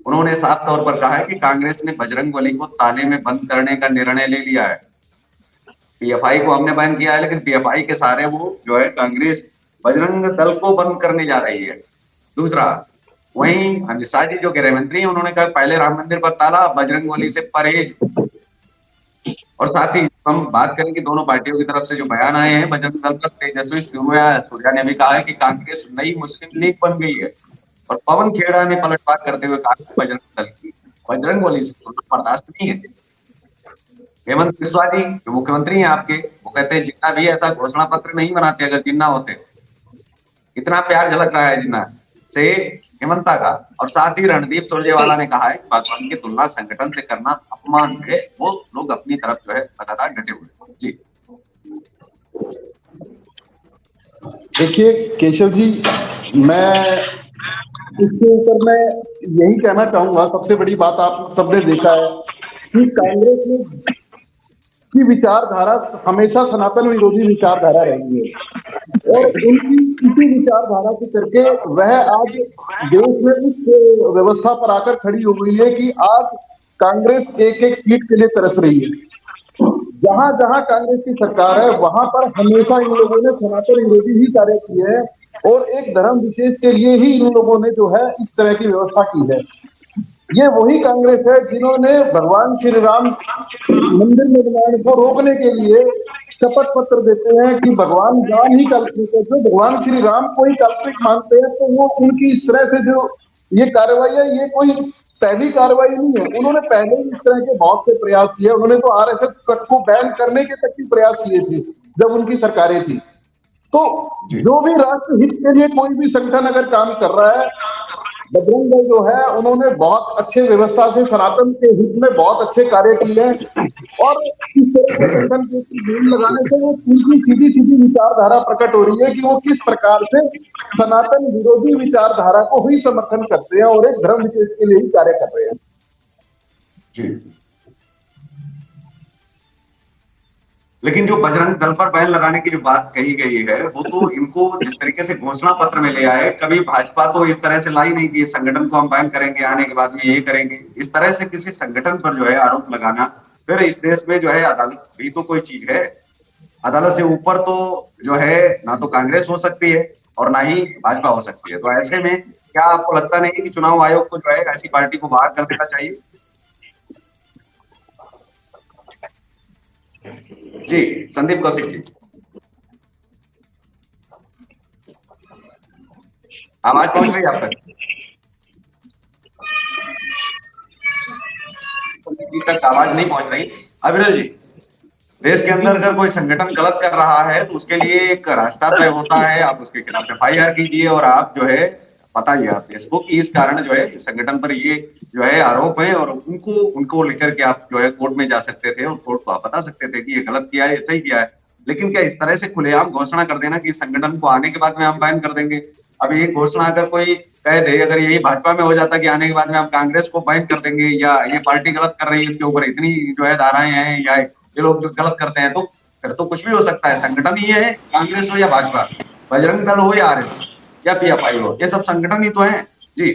उन्होंने साफ तौर पर कहा है कि कांग्रेस ने बजरंग बली को ताले में बंद करने का निर्णय ले लिया है। पीएफआई को हमने बैन किया है, लेकिन पीएफआई के सहारे वो जो है कांग्रेस बजरंग दल को बंद करने जा रही है। दूसरा, वहीं अमित शाह जी जो गृह मंत्री हैं, उन्होंने कहा पहले राम मंदिर पर ताला, बजरंग बली से परहेज। और साथ ही हम बात करें कि दोनों पार्टियों की तरफ से जो बयान आए हैं, बजरंग दल पर तेजस्वी सूर्या ने भी कहा है कि कांग्रेस नई मुस्लिम लीग बन गई है। और पवन खेड़ा ने पलटवार करते हुए कहा कि बजरंग दल की बजरंग बली से तुलना बर्दाश्त नहीं है। हेमंत बिस्वा जी जो मुख्यमंत्री हैं आपके, वो कहते हैं जिन्ना भी ऐसा घोषणा पत्र नहीं बनाते अगर जिन्ना होते। इतना प्यार झलक रहा है जिन्ना से हेमंता का। और साथ ही रणदीप सुरजेवाला ने कहा है कि पासवान की तुलना संगठन से करना अपमान है। वो लोग अपनी तरफ जो है लगातार डटे हुए हैं। जी देखिए केशव जी, मैं इसके ऊपर मैं यही कहना चाहूंगा, सबसे बड़ी बात आप सबने देखा है कि कांग्रेस में की विचारधारा हमेशा सनातन विरोधी विचारधारा रही है और उनकी इसी विचारधारा के करके वह आज देश में उस व्यवस्था पर आकर खड़ी हो गई है कि आज कांग्रेस एक एक सीट के लिए तरस रही है। जहां जहां कांग्रेस की सरकार है वहां पर हमेशा इन लोगों ने सनातन विरोधी ही कार्य किए हैं और एक धर्म विशेष के लिए ही इन लोगों ने जो है इस तरह की व्यवस्था की है। ये वही कांग्रेस है जिन्होंने भगवान श्री राम मंदिर निर्माण को रोकने के लिए शपथ पत्र देते हैं कि भगवान राम ही काल्पनिक है। जो भगवान श्री राम को ही काल्पनिक मानते हैं तो वो उनकी इस तरह से जो ये कार्रवाई है, ये कोई पहली कार्रवाई नहीं है। उन्होंने पहले ही इस तरह के बहुत से प्रयास किए। उन्होंने तो आरएसएस तक को बैन करने के तक भी प्रयास किए थे जब उनकी सरकारें थी। तो जो भी राष्ट्र हित के लिए कोई भी संगठन अगर काम कर रहा है, बजरंग दल जो है उन्होंने बहुत अच्छे व्यवस्था से सनातन के हित में बहुत अच्छे कार्य किए हैं और इस तरह के संगठन के ऊपर लगाने से वो उनकी सीधी सीधी विचारधारा प्रकट हो रही है कि वो किस प्रकार से सनातन विरोधी विचारधारा को ही समर्थन करते हैं और एक धर्म विशेष के लिए ही कार्य कर रहे हैं। जी, लेकिन जो बजरंग दल पर बैन लगाने की जो बात कही गई है, वो तो इनको जिस तरीके से घोषणा पत्र में ले आए, कभी भाजपा तो इस तरह से लाई नहीं कि इस संगठन को हम बैन करेंगे, आने के बाद में ये करेंगे। इस तरह से किसी संगठन पर जो है आरोप लगाना, फिर इस देश में जो है अदालत भी तो कोई चीज है। अदालत से ऊपर तो जो है ना तो कांग्रेस हो सकती है और ना ही भाजपा हो सकती है। तो ऐसे में क्या आपको लगता नहीं कि चुनाव आयोग को जो है ऐसी पार्टी को बाहर कर देना चाहिए? जी, संदीप कौशिक जी, आवाज पहुंच रही है आप तक? संदीप जी तक आवाज नहीं पहुंच रही। अविरल जी, देश के अंदर अगर कोई संगठन गलत कर रहा है तो उसके लिए एक रास्ता तय होता है, आप उसके खिलाफ एफआईआर कीजिए और आप जो है बताइए आप देश को कि इस कारण जो है संगठन पर ये जो है आरोप है और उनको लेकर के आप जो है कोर्ट में जा सकते थे और कोर्ट को आप बता सकते थे कि ये गलत किया है, सही किया है। लेकिन क्या इस तरह से खुलेआम घोषणा कर देना कि इस संगठन को आने के बाद में हम बैन कर देंगे? अब ये घोषणा अगर कोई कह दे, अगर यही भाजपा में हो जाता कि आने के बाद में हम कांग्रेस को बैन कर देंगे या ये पार्टी गलत कर रही है, इसके ऊपर इतनी जो है धाराएं हैं या ये लोग जो गलत करते हैं, तो फिर तो कुछ भी हो सकता है। संगठन ही है, कांग्रेस हो या भाजपा, बजरंग दल हो या आरएसएस या पीएफआई हो, ये सब संगठन ही तो है। जी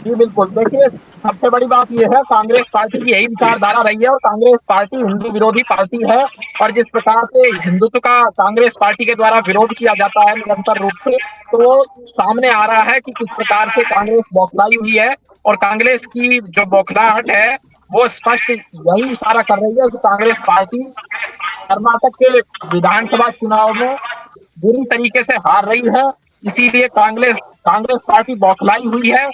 जी बिल्कुल। देखिए, सबसे बड़ी बात यह है, कांग्रेस पार्टी की यही विचारधारा रही है और कांग्रेस पार्टी हिंदू विरोधी पार्टी है। और जिस प्रकार से हिंदुत्व का कांग्रेस पार्टी के द्वारा विरोध किया जाता है निरंतर रूप से, तो वो सामने आ रहा है कि किस प्रकार से कांग्रेस बौखलाई हुई है। और कांग्रेस की जो बौखलाहट है वो स्पष्ट यही इशारा कर रही है कि कांग्रेस पार्टी कर्नाटक के विधानसभा चुनाव में बुरी तरीके से हार रही है। इसीलिए कांग्रेस पार्टी बौखलाई हुई है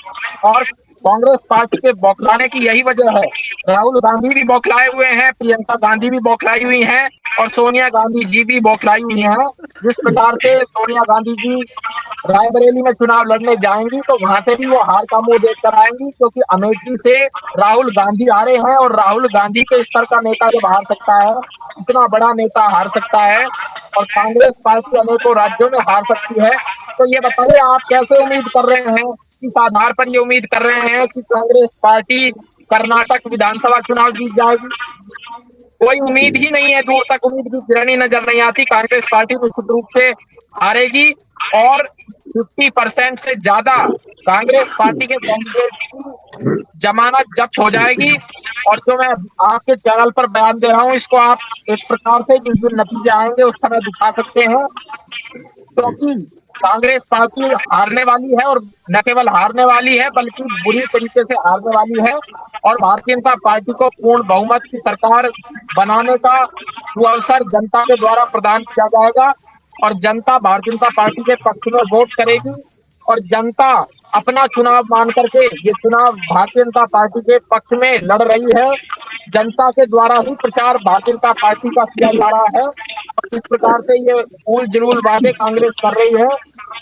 और कांग्रेस पार्टी के बौखलाने की यही वजह है। राहुल गांधी भी बौखलाए हुए हैं, प्रियंका गांधी भी बौखलाई हुई हैं और सोनिया गांधी जी भी बौखलाई हुई हैं। जिस प्रकार से सोनिया गांधी जी रायबरेली में चुनाव लड़ने जाएंगी तो वहां से भी वो हार का मुंह देख कर आएंगी, क्योंकि अमेठी से राहुल गांधी आ रहे हैं और राहुल गांधी के स्तर का नेता जब हार सकता है, इतना बड़ा नेता हार सकता है, और कांग्रेस पार्टी अनेकों राज्यों में हार सकती है, तो ये बताइए आप कैसे उम्मीद कर रहे हैं, किस आधार पर ये उम्मीद कर रहे हैं कि कांग्रेस पार्टी कर्नाटक विधानसभा चुनाव जीत जाएगी? कोई उम्मीद ही नहीं है, दूर तक उम्मीद की किरण ही नजर नहीं आती। कांग्रेस पार्टी निश्चित रूप से हारेगी और 50% से ज्यादा कांग्रेस पार्टी के कैंडिडेट की जमानत जब्त हो जाएगी। और जो मैं आपके चैनल पर बयान दे रहा हूं, इसको आप एक प्रकार से जिस दिन नतीजे आएंगे उस समय दिखा सकते हैं, क्योंकि कांग्रेस पार्टी हारने वाली है, और न केवल हारने वाली है बल्कि बुरी तरीके से हारने वाली है, और भारतीय जनता पार्टी को पूर्ण बहुमत की सरकार बनाने का अवसर जनता के द्वारा प्रदान किया जाएगा, और जनता भारतीय जनता पार्टी के पक्ष में वोट करेगी, और जनता अपना चुनाव मान करके ये चुनाव भारतीय जनता पार्टी के पक्ष में लड़ रही है। जनता के द्वारा ही प्रचार भारतीय जनता पार्टी का किया जा रहा है, और जिस प्रकार से ये फूल जरूर वादे कांग्रेस कर रही है,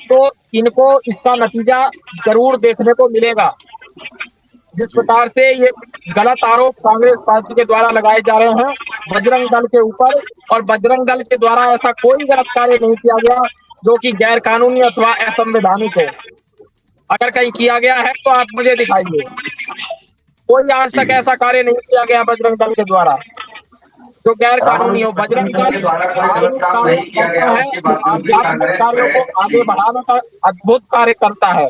तो इनको इसका नतीजा जरूर देखने को मिलेगा। जिस प्रकार से ये गलत आरोप कांग्रेस पार्टी के द्वारा लगाए जा रहे हैं बजरंग दल के ऊपर, और बजरंग दल के द्वारा ऐसा कोई गलत कार्य नहीं किया गया जो कि गैर कानूनी अथवा असंवैधानिक हो। अगर कहीं किया गया है तो आप मुझे दिखाइए। कोई आज तक ऐसा कार्य नहीं किया गया बजरंग दल के द्वारा जो गैर कानूनी हो। बजरंग दल धार्मिक कार्य करता है, आध्यात्मिक कार्यों को आगे बढ़ाने का अद्भुत कार्य करता है।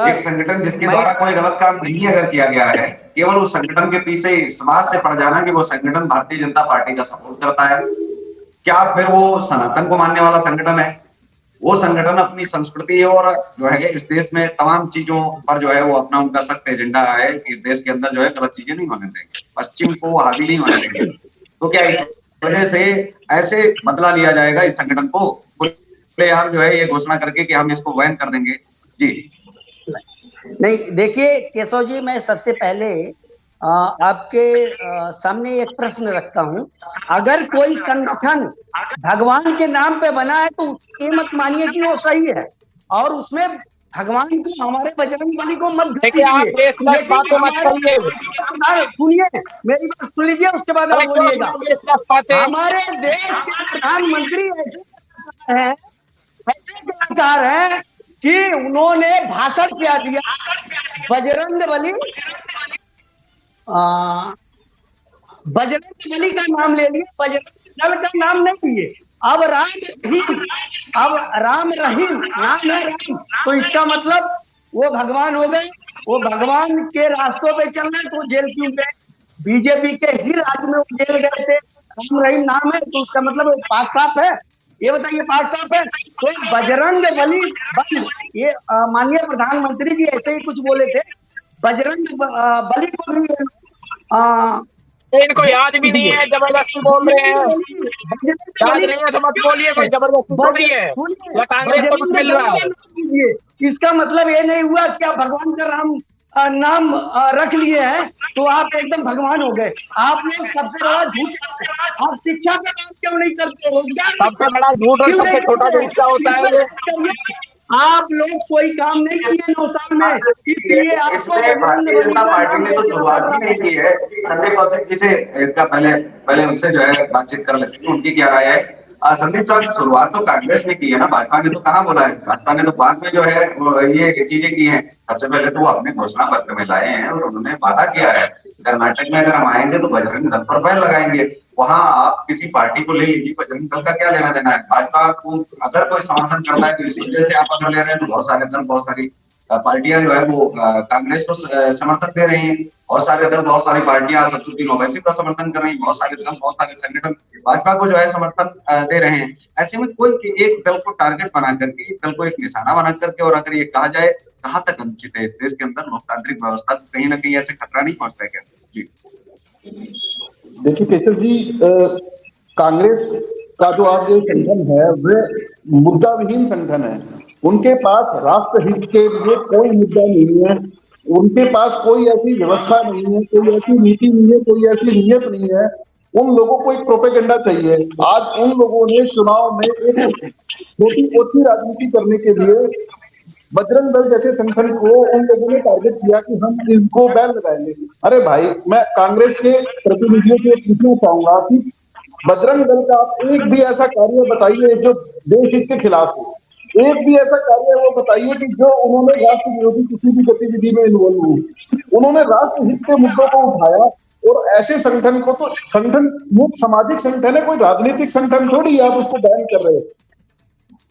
एक संगठन जिसके द्वारा कोई गलत काम नहीं अगर किया गया है, केवल उस संगठन के पीछे समाज से पड़ जाना कि वो संगठन भारतीय जनता पार्टी का सपोर्ट करता है, क्या फिर वो सनातन को मानने वाला संगठन है? वो संगठन अपनी संस्कृति और जो है इस देश में तमाम चीजों पर जो है वो अपना उनका सख्त एजेंडा है कि इस देश के अंदर जो है गलत चीजें नहीं होने देंगे, पश्चिम को हावी नहीं होने देंगे। तो क्या इस वजह से ऐसे बदला लिया जाएगा इस संगठन को खुलेआम जो है ये घोषणा करके कि हम इसको बैन कर देंगे? जी नहीं, देखिए केशव जी, मैं सबसे पहले आपके सामने एक प्रश्न रखता हूं। अगर कोई संगठन भगवान के नाम पे बना है तो ये मत मानिए कि वो सही है, और उसमें भगवान को, हमारे बजरंगबली को मत देखिए, आप बातें मत करिए। सुनिए, मेरी बात सुन लीजिए, उसके बाद आप बोलिएगा। हमारे देश के प्रधानमंत्री ऐसे कलाकार हैं कि उन्होंने भाषण क्या दिया, बजरंग बली का नाम ले लिए, बजरंग दल का नाम नहीं लिए। अब राम रहीम नाम है राम, तो इसका मतलब वो भगवान हो गए, वो भगवान के रास्तों पे चल रहे तो जेल क्यों गए? बीजेपी के ही राज में वो जेल गए थे, राम रहीम नाम है तो उसका मतलब पाक साफ है? ये बताइए, पाक साफ है? तो बजरंग बली ये माननीय प्रधानमंत्री जी ऐसे ही कुछ बोले थे, बजरंग बली को भी इनको याद भी नहीं है, जबरदस्ती बोल रहे हैं। याद नहीं है तो मत बोलिए, कोई जबरदस्ती बोल रही है या कांग्रेस को कुछ मिल रहा है। इसका मतलब ये नहीं हुआ कि आप भगवान का नाम रख लिए हैं तो आप एकदम भगवान हो गए। आप लोग सबसे बड़ा झूठ, आप शिक्षा का काम क्यों नहीं करते? सबसे बड़ा झूठ और सबसे छोटा झूठ क्या होता है? आप लोग कोई काम नहीं किए 9 साल में, इसलिए भारतीय जनता पार्टी ने तो शुरुआत ही नहीं की है। संदीप कौशिक जी से इसका पहले उनसे जो है बातचीत कर लेते हैं, उनकी क्या राय है। संदीप साहब, शुरुआत तो कांग्रेस ने की है ना, भाजपा ने तो कहाँ बोला है? भाजपा ने तो बाद में जो है ये चीजें की है। सबसे पहले तो वो अपने घोषणा पत्र में लाए हैं और उन्होंने वादा किया है कर्नाटक में अगर हम आएंगे तो बजरंग दल पर बैन लगाएंगे। वहां आप किसी पार्टी को ले लीजिए, बजरंग दल का क्या लेना देना है? भाजपा को अगर कोई समर्थन करता है तो इस वजह से आप अगर ले रहे हैं तो बहुत सारे दल, बहुत सारी पार्टियां जो है वो कांग्रेस को समर्थन दे रही हैं, बहुत सारे दल, बहुत सारी पार्टियां असदुद्दीन ओवैसी का समर्थन कर रही हैं, बहुत सारे दल, बहुत सारे संगठन भाजपा को जो है समर्थन दे रहे हैं। ऐसे में कोई एक दल को टारगेट बना करके, एक दल को एक निशाना बना करके, और अगर ये कहा जाए कहाँ तक अनुचित है, इस देश के अंदर लोकतांत्रिक व्यवस्था कहीं ना कहीं ऐसे खतरा नहीं पहुंचता है क्या? जी देखिए केशव जी, कांग्रेस का जो आज ये संगठन है वह मुद्दा विहीन संगठन है। उनके पास राष्ट्रहित के लिए कोई मुद्दा नहीं है, उनके पास कोई ऐसी व्यवस्था नहीं है, कोई ऐसी नीति नहीं है, कोई ऐसी नीयत नहीं है उन लोगों को एक प्रोपेगेंडा चाहिए। आज उन लोगों ने चुनाव में एक छोटी ओछी राजनीति करने के लिए बजरंग दल जैसे संगठन को उन लोगों ने टारगेट किया कि हम इनको बैन लगाएंगे। अरे भाई, मैं कांग्रेस के प्रतिनिधियों से पूछना चाहूंगा कि बजरंग दल का आप एक भी ऐसा कार्य बताइए जो देश हित के खिलाफ हो। एक भी ऐसा कार्य वो बताइए कि जो उन्होंने राष्ट्र विरोधी किसी भी गतिविधि में इन्वॉल्व हुए। उन्होंने राष्ट्र हित के मुद्दों को उठाया और ऐसे संगठन को, तो संगठन ये सामाजिक संगठन है, कोई राजनीतिक संगठन थोड़ी आप उसको बैन कर रहे हो।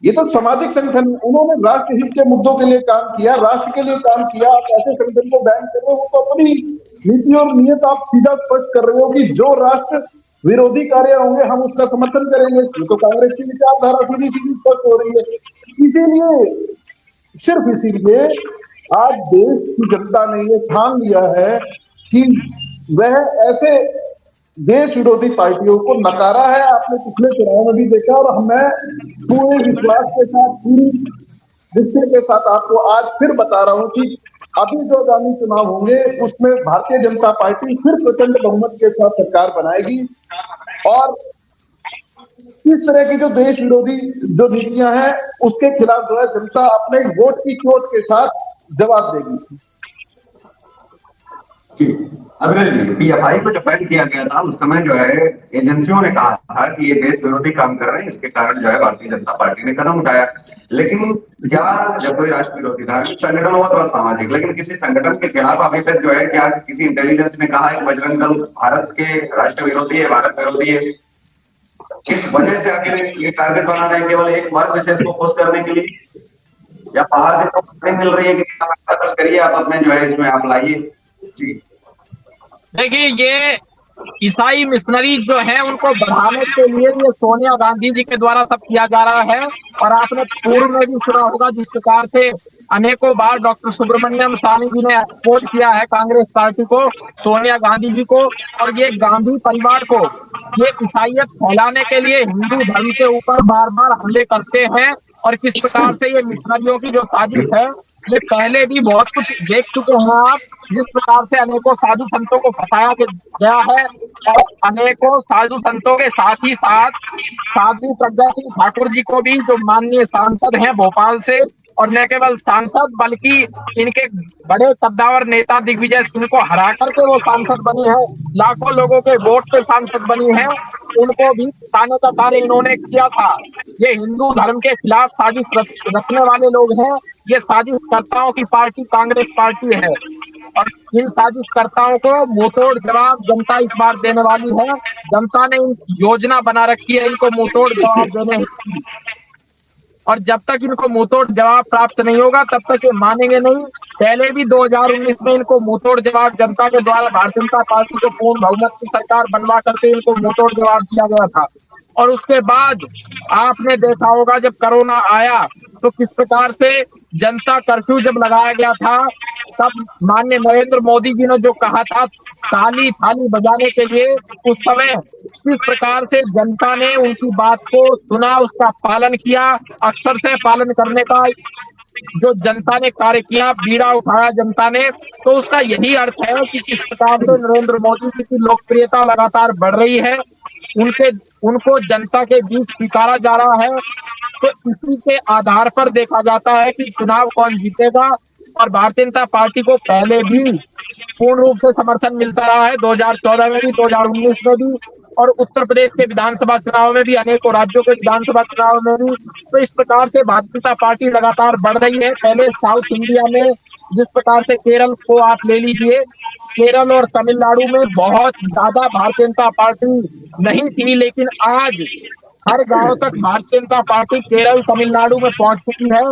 ये तो सामाजिक संगठन, उन्होंने राष्ट्र हित के मुद्दों के लिए काम किया, राष्ट्र के लिए काम किया। आप ऐसे संगठन को बैन कर रहे हो, तो अपनी नीति और नियत आप सीधा स्पष्ट कर रहे हो कि जो राष्ट्र विरोधी कार्य होंगे हम उसका समर्थन करेंगे। ये तो कांग्रेस की विचारधारा सीधी सीधी स्पष्ट हो रही है। इसीलिए, सिर्फ इसीलिए आज देश की जनता ने ये ठान लिया है कि वह ऐसे देश विरोधी पार्टियों को नकारा है। आपने पिछले चुनाव में भी देखा, और मैं पूरे विश्वास के साथ, पूरी निश्चय के साथ आपको आज फिर बता रहा हूं कि अभी जो आगामी चुनाव होंगे उसमें भारतीय जनता पार्टी फिर प्रचंड बहुमत के साथ सरकार बनाएगी और इस तरह की जो देश विरोधी जो नीतियां हैं उसके खिलाफ जो है जनता अपने वोट की चोट के साथ जवाब देगी। जी, अग्रज जी, पीएफआई को जब बैन किया गया था उस समय जो है एजेंसियों ने कहा था कि ये देश विरोधी काम कर रहे हैं, इसके कारण जो है भारतीय जनता पार्टी ने कदम उठाया। लेकिन क्या जब कोई राष्ट्र विरोधी धार्मिक संगठन हुआ थोड़ा सामाजिक, लेकिन किसी संगठन के खिलाफ अभी तक जो है क्या किसी इंटेलिजेंस ने कहा है कि बजरंग दल भारत के राष्ट्र विरोधी है, भारत विरोधी है? किस वजह से आखिर ये टारगेट बना रहे हैं? केवल एक वर्ग विशेष को खुश करने के लिए, या बाहर से तो मिल रही है कि कत्ल करिए आप अपने जो है इसमें आप लाइए? जी देखिए, ये ईसाई मिशनरी जो है उनको बढ़ाने के लिए ये सोनिया गांधी जी के द्वारा सब किया जा रहा है। और आपने पूर्व में भी सुना होगा जिस प्रकार से अनेकों बार डॉक्टर सुब्रमण्यम स्वामी जी ने एक्सपोज किया है कांग्रेस पार्टी को, सोनिया गांधी जी को और ये गांधी परिवार को, ये ईसाइयत फैलाने के लिए हिंदू धर्म के ऊपर बार बार हमले करते हैं। और किस प्रकार से ये मिशनरियों की जो साजिश है, ये पहले भी बहुत कुछ देख चुके हैं आप, जिस प्रकार से अनेकों साधु संतों को फंसाया गया है। और अनेकों साधु संतों के साथ ही साथ साध्वी प्रज्ञा सिंह ठाकुर जी को भी, जो माननीय सांसद हैं भोपाल से, और न केवल सांसद बल्कि इनके बड़े कद्दावर नेता दिग्विजय सिंह को हरा करके वो सांसद बनी है, लाखों लोगों के वोट पे सांसद बनी है, उनको भी हटाने का कार्य इन्होंने किया था। ये हिंदू धर्म के खिलाफ साजिश रखने वाले लोग हैं। ये साजिशकर्ताओं की पार्टी कांग्रेस पार्टी है और इन साजिशकर्ताओं को मुंहतोड़ जवाब जनता इस बार देने वाली है। जनता ने योजना बना रखी है इनको मुंहतोड़ जवाब देने की, और जब तक इनको मुंहतोड़ जवाब प्राप्त नहीं होगा तब तक ये मानेंगे नहीं। पहले भी 2019 में इनको मुंहतोड़ जवाब जनता के द्वारा भारतीय जनता पार्टी को पूर्ण बहुमत की सरकार बनवा करके इनको मुंहतोड़ जवाब दिया गया था। और उसके बाद आपने देखा होगा जब कोरोना आया तो किस प्रकार से जनता कर्फ्यू जब लगाया गया था, तब माननीय नरेंद्र मोदी जी ने जो कहा था ताली थाली बजाने के लिए, उस समय किस प्रकार से जनता ने उनकी बात को सुना, उसका पालन किया। अक्सर से पालन करने का जो जनता ने कार्य किया, बीड़ा उठाया जनता ने, तो उसका यही अर्थ है कि किस प्रकार से नरेंद्र मोदी जी की लोकप्रियता लगातार बढ़ रही है, उनको जनता के बीच स्वीकारा जा रहा है। तो इसी के आधार पर देखा जाता है कि चुनाव कौन जीतेगा। और भारतीय जनता पार्टी को पहले भी पूर्ण रूप से समर्थन मिलता रहा है, 2014 में भी, 2019 में भी, और उत्तर प्रदेश के विधानसभा चुनाव में भी, अनेकों राज्यों के विधानसभा चुनाव में भी। तो इस प्रकार से भारतीय जनता पार्टी लगातार बढ़ रही है। पहले साउथ इंडिया में जिस प्रकार से केरल को आप ले लीजिए, केरल और तमिलनाडु में बहुत ज्यादा भारतीय जनता पार्टी नहीं थी, लेकिन आज हर गांव तक भारतीय जनता पार्टी केरल तमिलनाडु में पहुंच चुकी है।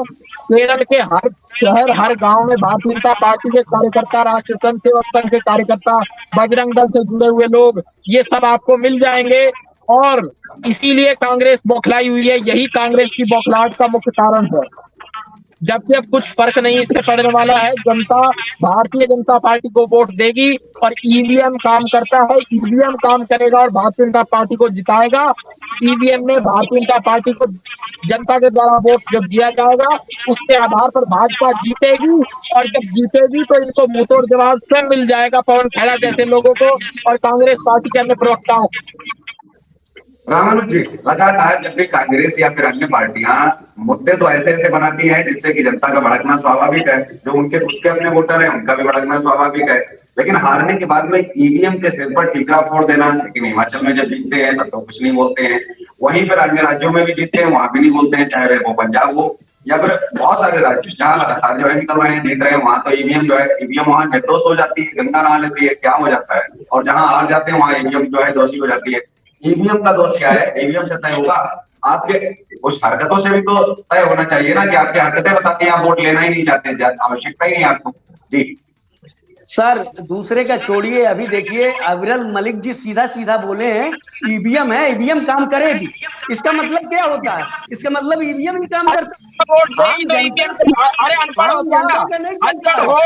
केरल के हर शहर हर गांव में भारतीय जनता पार्टी के कार्यकर्ता, राष्ट्रीय स्वयं सेवक संघ के कार्यकर्ता, बजरंग दल से जुड़े हुए लोग, ये सब आपको मिल जाएंगे। और इसीलिए कांग्रेस बौखलाई हुई है, यही कांग्रेस की बौखलाहट का मुख्य कारण है। जबकि अब कुछ फर्क नहीं इससे पड़ने वाला है, जनता भारतीय जनता पार्टी को वोट देगी और ईवीएम काम करता है, ईवीएम काम करेगा और भारतीय जनता पार्टी को जिताएगा। ईवीएम में भारतीय जनता पार्टी को जनता के द्वारा वोट जब दिया जाएगा उसके आधार पर भाजपा जीतेगी, और जब जीतेगी तो इनको मुंहतोड़ जवाब स्वयं मिल जाएगा पवन खेड़ा जैसे लोगों को और कांग्रेस पार्टी के अन्य प्रवक्ताओं को। रामानुज जी, लगातार जब भी कांग्रेस या फिर अन्य पार्टियां मुद्दे तो ऐसे ऐसे बनाती है जिससे कि जनता का भड़कना स्वाभाविक है, जो उनके खुद के अपने वोटर है उनका भी भड़कना स्वाभाविक है, लेकिन हारने के बाद में ईवीएम के सिर पर ठीकरा फोड़ देना। लेकिन हिमाचल में जब जीतते हैं तब तो कुछ नहीं बोलते हैं, वहीं पर अन्य राज्यों में भी जीतते हैं वहां भी नहीं बोलते हैं, चाहे वो पंजाब हो या फिर बहुत सारे राज्य जहाँ लगातार जो है निकल रहे हैं जीत रहे हैं, वहां तो ईवीएम जो है ईवीएम वहां निर्दोष हो जाती है, गंगा नहा लेती है, क्या हो जाता है, और जहां हार जाते हैं वहां ईवीएम जो है दोषी हो जाती है। ईवीएम का दोष क्या है? ईवीएम से तय होगा, आपके उस हरकतों से भी तो तय होना चाहिए ना कि आपकी हरकतें बताती हैं आप वोट लेना ही नहीं चाहते, आवश्यकता ही नहीं आपको। जी सर, दूसरे का छोड़िए, अभी देखिए अविरल मलिक जी सीधा सीधा बोले हैं ईवीएम है, ईवीएम काम करेगी। इसका मतलब क्या होता है? इसका मतलब ईवीएम ही काम करता है। वोट देगी तो ईवीएम से, अरे अनपढ़ हो क्या? अनपढ़ हो?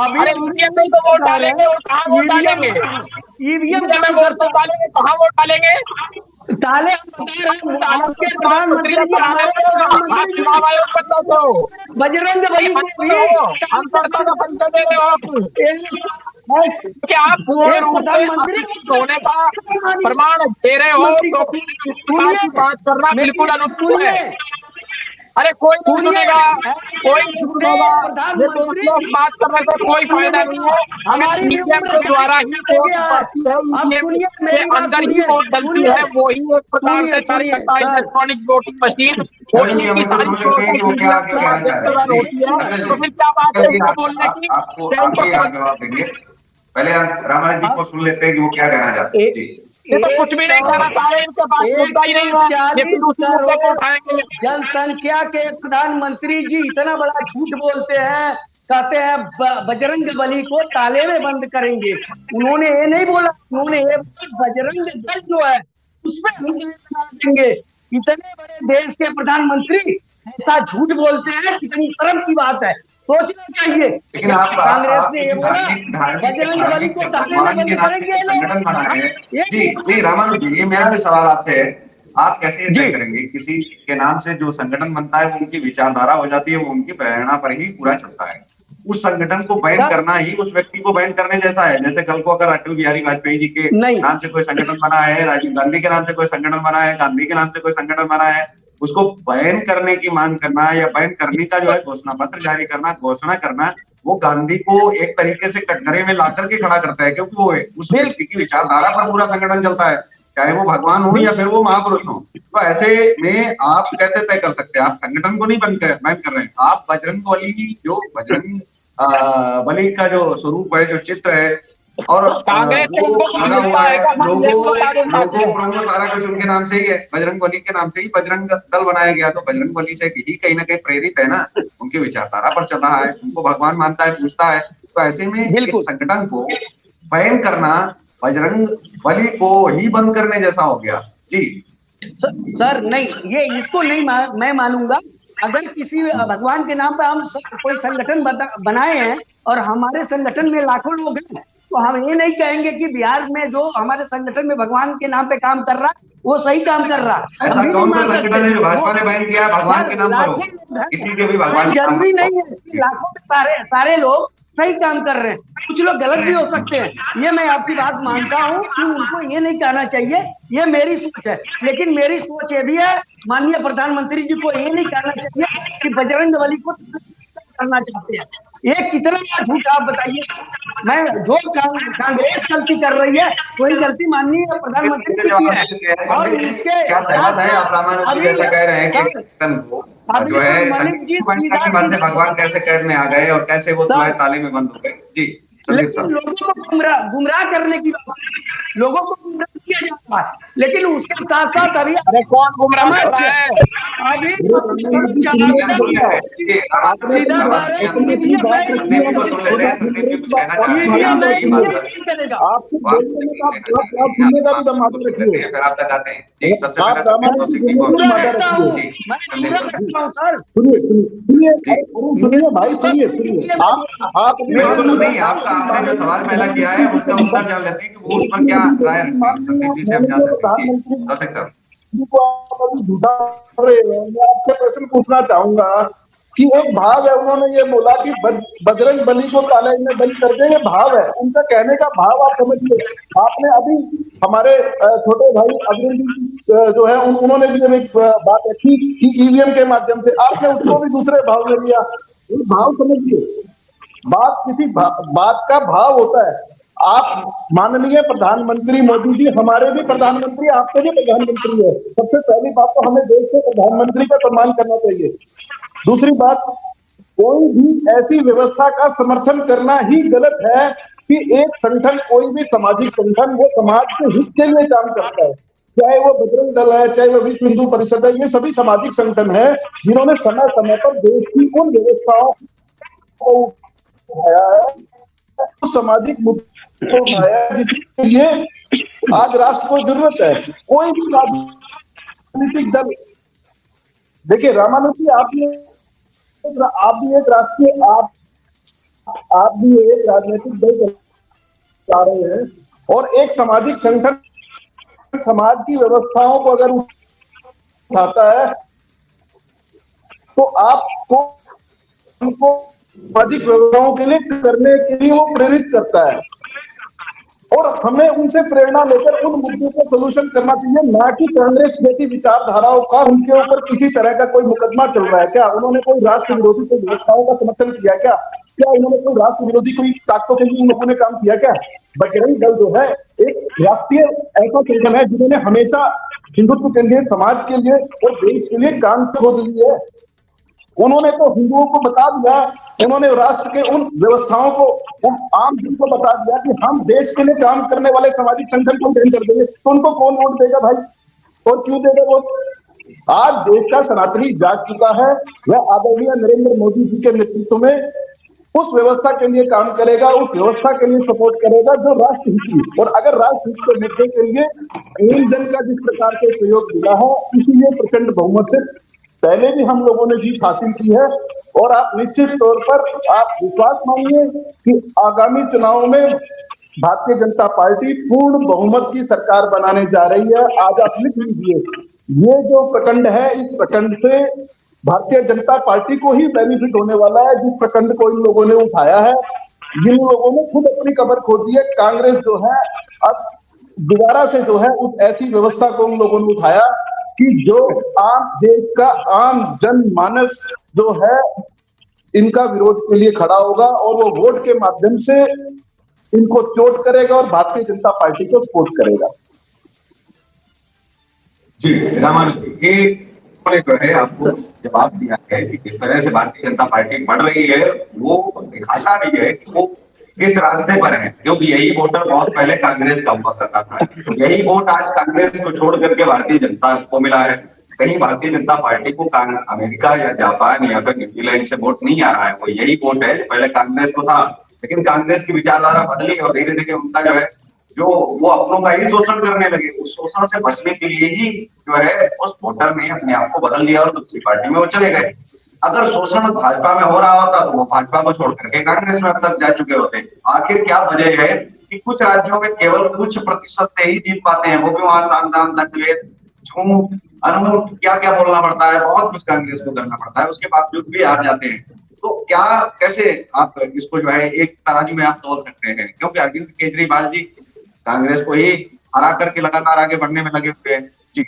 अरे ईवीएम में तो वोट डालेंगे और कहाँ वोट डालेंगे? ईवीएम में वोट तो डालेंगे, कहाँ वोट डालेंगे? ताले आपके प्रधानमंत्री चुनाव आयोग बनना तो बजरंग बली अनपढ़ता का परिचय दे रहे हो आप। क्या आप पूर्ण रूप से अशिक्षित होने का प्रमाण दे रहे हो तो फिर इस प्रकार की बात करना बिल्कुल अनुचित है। अरे कोई नहीं सुनेगा, कोई नहीं सुनेगा, ये बेसिक बात करने से कोई फायदा नहीं है। हमें ईवीएम के द्वारा ही वोट पड़ती है, ईवीएम के अंदर ही वोट डलती है, वो ही एक प्रकार से कार्य करता है इलेक्ट्रॉनिक वोटिंग मशीन, वोटिंग की सारी प्रोसेस ईवीएम के माध्यम से रन होती है। तो फिर क्या बात है इसको बोलने की? पहले हम रामाराज जी को सुन लेते हैं कि वो क्या कहना चाहते हैं। जी, ये तो कुछ भी नहीं कहना चाह रहे, इनके पास मुद्दा ही नहीं है, ये फिर उसी मुद्दे को उठाएंगे। जनसंख्या के प्रधानमंत्री जी इतना बड़ा झूठ बोलते हैं, कहते हैं बजरंग बली को ताले में बंद करेंगे। उन्होंने ये नहीं बोला, उन्होंने ये बजरंग दल जो है उसमें हम देंगे। इतने बड़े देश के प्रधानमंत्री ऐसा झूठ बोलते हैं, कितनी शर्म की बात है, सोचना चाहिए। लेकिन आप कांग्रेस ने ये बोला बजरंग बली को ताले में बंद करेंगे। संगठन बना है जी। नहीं रामानुज जी, ये मेरा भी सवाल आपसे है, आप कैसे तय करेंगे किसी के नाम से जो संगठन बनता है वो उनकी विचारधारा हो जाती है, वो उनकी प्रेरणा पर ही पूरा चलता है। उस संगठन को बैन करना ही उस व्यक्ति को बैन करने जैसा है। जैसे कल को अगर अटल बिहारी वाजपेयी जी के नाम से कोई संगठन बना है, राजीव गांधी के नाम से कोई संगठन बना है, गांधी के नाम से कोई संगठन बना है, उसको बैन करने की मांग करना या बैन करने का जो है घोषणा पत्र जारी करना, घोषणा करना, वो गांधी को एक तरीके से कटघरे में ला करके खड़ा करता है, क्योंकि वो उस व्यक्ति की विचारधारा पर पूरा संगठन चलता है, चाहे वो भगवान हो या फिर वो महापुरुष हो। तो ऐसे में आप कैसे तय कर सकते हैं? आप संगठन को नहीं बैन कर रहे हैं, आप बजरंग बली जो बजरंग बली का जो स्वरूप है, जो चित्र है, और कांग्रेस लोगों सारा कुछ उनके नाम से ही है, बजरंग बली के नाम से ही बजरंग दल बनाया गया। तो बजरंग बली से ही कहीं ना कहीं प्रेरित है ना, उनकी विचारधारा पर चल रहा है, उनको भगवान मानता है, पूछता है। तो ऐसे में एक संगठन को बैन करना बजरंग बली को ही बंद करने जैसा हो गया। जी सर नहीं, ये इसको नहीं मैं मानूंगा। अगर किसी भगवान के नाम पे हम कोई संगठन बनाए हैं और हमारे संगठन में लाखों लोग हैं, तो हम ये नहीं कहेंगे कि बिहार में जो हमारे संगठन में भगवान के नाम पे काम कर रहा है वो सही काम कर रहा है। ऐसा कौन सा संगठन है जो भाजपा ने बैन किया भगवान के नाम पर हो? किसी के भी भगवान जरूरी नहीं है लाखों में सारे लोग सही काम कर रहे हैं, कुछ लोग गलत भी हो सकते हैं। ये मैं आपकी बात मानता हूँ कि उनको ये नहीं कहना चाहिए, ये मेरी सोच है। लेकिन मेरी सोच ये भी है, माननीय प्रधानमंत्री जी को ये नहीं कहना चाहिए कि बजरंग बली को करना चाहते हैं। ये कितना झूठ आप बताइए। मैं जो कांग्रेस गलती कर रही है वही गलती माननीय प्रधानमंत्री की है। और उसके कह रहे हैं कि जो है भगवान कैसे कैद में आ गए और कैसे वो तुम्हारे ताले में बंद हो गए। जी लेकिन लोगों को गुमराह करने की बात, लोगों को गुमराह किया जाता है, लेकिन उसके साथ साथ अभी कौन गुमराह कर रहा है? अभी सुनिए भाई, सुनिए आप आपने सवाल पहला किया है, उसका उत्तर जान लेते हैं कि वो उस पर क्या राय रखते हैं। को आप अभी झूठा कर रहे हैं। मैं आपसे प्रश्न पूछना चाहूंगा कि एक भाव है, उन्होंने ये बोला कि बजरंग बली को ताले में बंद कर दे, ये भाव है उनका कहने का भाव, आप समझिए। आपने अभी हमारे छोटे भाई अग्रणी जी जो है उन्होंने भी एक बात रखी कि ईवीएम के माध्यम से, आपने उसको भी दूसरे भाव में लिया। ये भाव समझिए, बात किसी बात का भाव होता है। आप माननीय प्रधानमंत्री मोदी जी हमारे भी प्रधानमंत्री, आपके भी प्रधानमंत्री है। सबसे पहली बात तो हमें देश के प्रधानमंत्री का सम्मान करना चाहिए। दूसरी बात, कोई भी ऐसी व्यवस्था का समर्थन करना ही गलत है कि एक संगठन, कोई भी सामाजिक संगठन, वो समाज के हित के लिए काम करता है, चाहे वो बजरंग दल है, चाहे वो विश्व हिंदू परिषद है, ये सभी सामाजिक संगठन है जिन्होंने समय समय पर देश की उन व्यवस्थाओं को उठाया है, उस सामाजिक मुद्दों को उठाया है जिसके लिए आज राष्ट्र को जरूरत है। कोई भी राजनीतिक दल, देखिए रामानुज जी, आप भी एक राष्ट्रीय, आप भी एक राजनीतिक दल चला रहे हैं, और एक सामाजिक संगठन समाज की व्यवस्थाओं को अगर उठाता है तो आपको उनको सामाजिक व्यवस्थाओं के लिए करने के लिए वो प्रेरित करता है, और हमें उनसे प्रेरणा लेकर उन मुद्दों का सोल्यूशन करना चाहिए, ना कि कांग्रेस जैसी विचारधाराओं का उनके ऊपर किसी तरह का कोई मुकदमा चल रहा है। क्या उन्होंने कोई राष्ट्र विरोधी कोई व्यवस्थाओं का समर्थन किया? क्या उन्होंने कोई राष्ट्र विरोधी कोई ताकतों के लिए उन लोगों ने काम किया? क्या बजरंग दल जो है एक राष्ट्रीय ऐसा संगठन है जिन्होंने हमेशा हिंदुत्व के लिए, समाज के लिए और देश के लिए काम खोद ली है। उन्होंने तो हिंदुओं को बता दिया, उन्होंने राष्ट्र के उन व्यवस्थाओं को, उन आम जन को बता दिया कि हम देश के लिए काम करने वाले सामाजिक संगठन को बैन कर देंगे। तो उनको कौन वोट देगा भाई, और क्यों देगा वोट? आज देश का सनातनी जाग चुका है, वह आदरणीय नरेंद्र मोदी जी के नेतृत्व में उस व्यवस्था के लिए काम करेगा, उस व्यवस्था के लिए सपोर्ट करेगा जो राष्ट्रहित है। और अगर राष्ट्रहित के मुद्दे के लिए आम जन का जिस प्रकार से सहयोग मिला है, इसीलिए प्रचंड बहुमत से पहले भी हम लोगों ने जीत हासिल की है। और आप निश्चित तौर पर आप विश्वास मानिए कि आगामी चुनाव में भारतीय जनता पार्टी पूर्ण बहुमत की सरकार बनाने जा रही है। आज आप लिख लीजिए, ये जो प्रखंड है, इस प्रखंड से भारतीय जनता पार्टी को ही बेनिफिट होने वाला है। जिस प्रखंड को इन लोगों ने उठाया है, जिन लोगों ने खुद अपनी कब्र खोदी है, कांग्रेस जो है अब दोबारा से जो है उस ऐसी व्यवस्था को उन लोगों ने उठाया कि जो आम देश का आम जनमानस जो है इनका विरोध के लिए खड़ा होगा, और वो वोट के माध्यम से इनको चोट करेगा और भारतीय जनता पार्टी को सपोर्ट करेगा। जी रामानुज जी, ये जो है आपको जवाब दिया है कि किस तरह से भारतीय जनता पार्टी बढ़ रही है, वो दिखाता भी है कि वो किस रास्ते पर है, क्योंकि यही वोटर बहुत पहले कांग्रेस का हुआ करता था। यही वोट आज कांग्रेस को छोड़ करके भारतीय जनता को मिला है। कहीं भारतीय जनता पार्टी को अमेरिका या जापान या फिर न्यूजीलैंड से वोट नहीं आ रहा है, वो यही वोट है पहले कांग्रेस को था। लेकिन कांग्रेस की विचारधारा बदली और धीरे धीरे उनका जो है जो वो अपनों का ही शोषण करने लगे। उस शोषण से बचने के लिए ही जो है उस वोटर ने अपने आप को बदल लिया और दूसरी पार्टी में वो चले गए। अगर शोषण भाजपा में हो रहा होता तो वो भाजपा को छोड़ करके कांग्रेस में अब तक जा चुके होते। आखिर क्या वजह है कि कुछ राज्यों में केवल कुछ प्रतिशत से ही जीत पाते हैं, वो भी वहां साम दाम दंडभेद झूठ अनूठ क्या क्या बोलना पड़ता है, बहुत कुछ कांग्रेस को करना पड़ता है, उसके बावजूद भी हार जाते हैं। तो क्या कैसे आप इसको जो है एक तराजू में आप तोल सकते हैं, क्योंकि अरविंद केजरीवाल जी कांग्रेस को ही हरा करके लगातार आगे बढ़ने में लगे हुए हैं। जी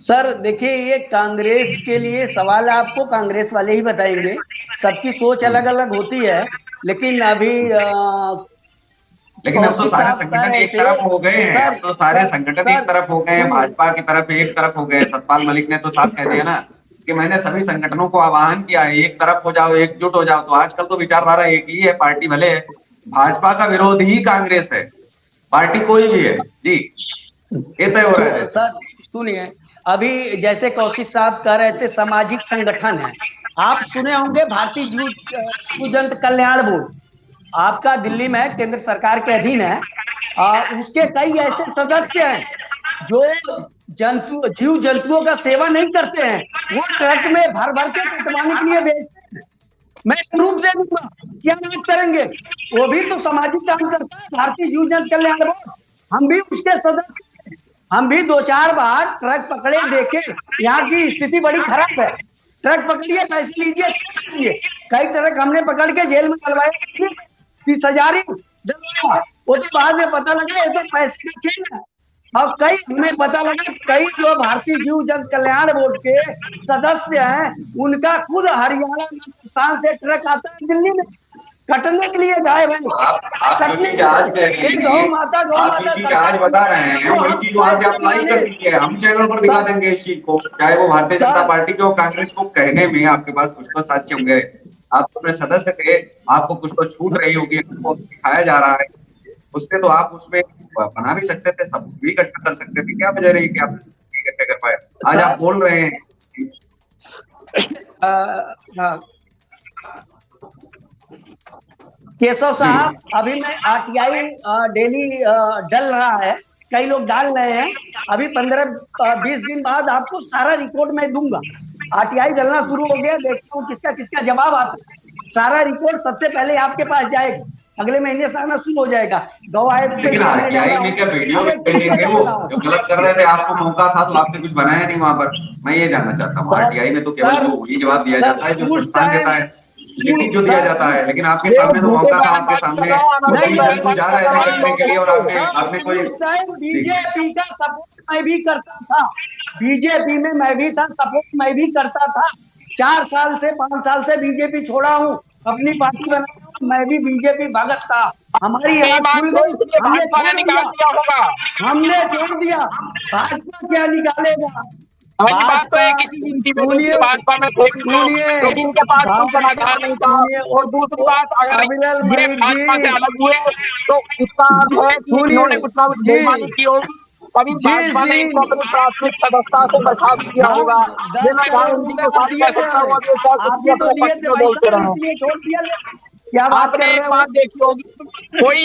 सर देखिए, ये कांग्रेस के लिए सवाल आपको कांग्रेस वाले ही बताएंगे, सबकी सोच अलग अलग होती है। लेकिन अभी लेकिन अब तो सारे संगठन एक तरफ हो गए हैं, अब तो सारे संगठन एक तरफ हो गए हैं, भाजपा की तरफ एक तरफ हो गए। सतपाल मलिक ने तो साफ कह दिया ना कि मैंने सभी संगठनों को आह्वान किया है, एक तरफ हो जाओ, एकजुट हो जाओ। तो आजकल तो विचारधारा एक ही है, पार्टी भले है, भाजपा का विरोध ही कांग्रेस है, पार्टी कोई भी है। जी ये तय हो रहा है। सर सुनिए, अभी जैसे कौशिक साहब कह रहे थे सामाजिक संगठन है, आप सुने होंगे भारतीय जीव जंतु कल्याण बोर्ड आपका दिल्ली में केंद्र सरकार के अधीन है। उसके कई ऐसे सदस्य हैं जो जीव जंतुओं का सेवा नहीं करते हैं, वो ट्रक में भर भर के कटवाने के लिए भेजते हैं। मैं प्रूफ दे दूंगा, क्या बात करेंगे, वो भी तो सामाजिक काम करता है भारतीय जीव जंतु कल्याण बोर्ड, हम भी उसके सदस्य। हम भी 2-4 बार ट्रक पकड़े, देखे यहाँ की स्थिति बड़ी खराब है। ट्रक पकड़िए, पैसे लीजिए, कई ट्रक हमने पकड़ के जेल में डलवाए, 30,000 वो तो बाद में पता लगा ये तो पैसे का खेल है। और कई हमें पता लगा कई जो भारतीय जीव जंतु कल्याण बोर्ड के सदस्य हैं, उनका खुद हरियाणा राजस्थान से ट्रक आता है दिल्ली में कटने के लिए जाए भाई। आप जो चीज आज कह रही हैं, गौ माता आप जो चीज आज बता रहे हैं वही चीज वहां से आप लाइव कर दीजिए, हम चैनल पर दिखा देंगे इस चीज को, चाहे वो भारतीय जनता पार्टी के और कांग्रेस को कहने में आपके पास कुछ तो साक्ष्य होंगे। आप अपने सदस्य थे, आपको कुछ तो छूट रही होगी, आपको दिखाया जा रहा है, उससे तो आप उसमें बना भी सकते थे, सब भी इकट्ठा कर सकते थे। क्या वजह रही कि आप इकट्ठे कर पाए? आज आप बोल रहे हैं। केशव साहब, अभी मैं आरटीआई डेली डल रहा है, कई लोग डाल रहे हैं, अभी 15-20 दिन बाद आपको सारा रिकॉर्ड मैं दूंगा। आरटीआई डलना शुरू हो गया, देखता हूँ किसका किसका जवाब आता है। सारा रिकॉर्ड सबसे पहले आपके पास जाएगा, अगले महीने से आना शुरू हो जाएगा। गौ आयोग लेकिन आरटीआई में क्या वीडियो भेजेंगे? वो जो गलत कर रहे थे, आपको मौका था तो आपने कुछ बनाया नहीं वहां पर। मैं ये जानना चाहता हूँ, आरटीआई में तो केवल वही जवाब दिया जाता है जो संस्थान देता है, लेकिन जो दिया जाता है, लेकिन आपके सामने तो मौका था, आपके सामने जा रहे थे करने के लिए, और आपने कोई बीजेपी का सपोर्ट मैं भी करता था, बीजेपी में मैं भी था, सपोर्ट मैं भी करता था। 4 साल से 5 साल से बीजेपी छोड़ा हूँ, अपनी पार्टी बनाई, मैं भी बीजेपी भगत था। हमारी भाजपा ने निकाल दिया होगा, हमने छोड़ दिया, भाजपा क्या निकालेगा? बात तो है किसी गिनती में भाजपा में जिनके पास कोई समाधान नहीं था। और दूसरी बात, अगर ये भाजपा से अलग हुए तो इसका अर्थ है कि इन्होंने कुछ ना कुछ बेईमानी की होगी, तभी भाजपा ने इनको अपनी प्राथमिक सदस्यता से बर्खास्त किया होगा। ये मैं गांधी के साथ कह सकता हूँ, अपने पक्ष में बोलते रहे। क्या आपने एक बात देखी होगी, कोई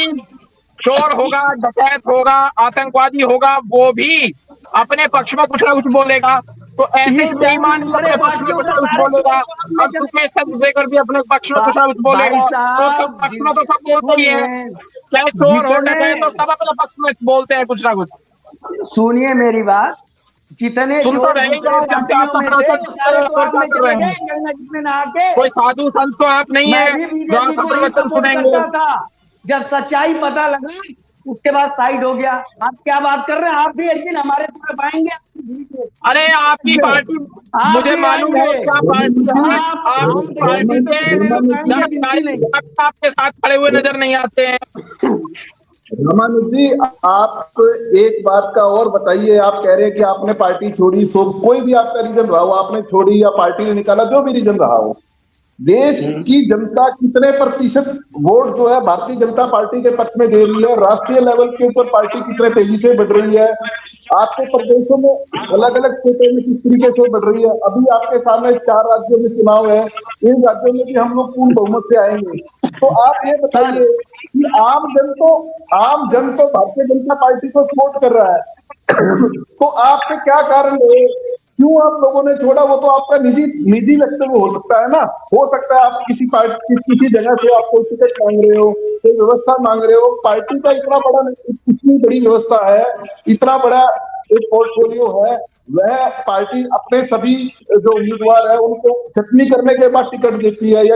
चोर होगा, डकैत होगा, आतंकवादी होगा, वो भी अपने पक्ष में कुछ ना कुछ बोलेगा, तो ऐसे ही बेईमान भी अपने पक्ष में कुछ ना कुछ बोलेगा। अब सुकेश चंद्रशेखर भी अपने पक्ष में कुछ ना कुछ बोलेगा, तो सब पक्ष में तो सब बोलते ही है, चाहे चोर हो डकैत तो सब अपने पक्ष में बोलते हैं कुछ ना कुछ। सुनिए मेरी बात, जितने सुन तो रहे जब से आप कोई साधु संत तो आप नहीं है जो आप प्रवचन सुनेंगे। जब सच्चाई पता लगा उसके बाद साइड हो गया। आप क्या बात कर रहे हैं? आप भी एक दिन हमारे तरफ आएंगे। अरे आपकी पार्टी मुझे मालूम है क्या पार्टी है, आपकी पार्टी के आपके साथ खड़े हुए नजर नहीं आते हैं। रामानुज जी, आप एक बात का और बताइए, आप कह रहे हैं कि आपने पार्टी छोड़ी, सो कोई भी आपका रीजन रहा हो, आपने छोड़ी या पार्टी ने निकाला, जो भी रीजन रहा हो, देश की जनता कितने प्रतिशत वोट जो है भारतीय जनता पार्टी के पक्ष में दे रही है? राष्ट्रीय लेवल के ऊपर पार्टी कितने तेजी से बढ़ रही है? आपके प्रदेशों में अलग अलग स्टेटों में किस तरीके से बढ़ रही है? अभी आपके सामने 4 राज्यों में चुनाव है, इन राज्यों में भी हम लोग पूर्ण बहुमत से आएंगे। तो आप ये बताइए कि आम जन तो भारतीय जनता पार्टी को सपोर्ट कर रहा है, तो आपके क्या कारण है, क्यों आप लोगों ने छोड़ा? वो तो आपका निजी वक्तव्य हो सकता है ना, हो सकता है आप किसी पार्टी किसी जगह से आप कोई टिकट मांग रहे हो, कोई व्यवस्था मांग रहे हो। पार्टी का इतनी बड़ी व्यवस्था है, इतना बड़ा एक पोर्टफोलियो है, वह पार्टी अपने सभी जो उम्मीदवार है उनको छटनी करने के बाद टिकट देती है, या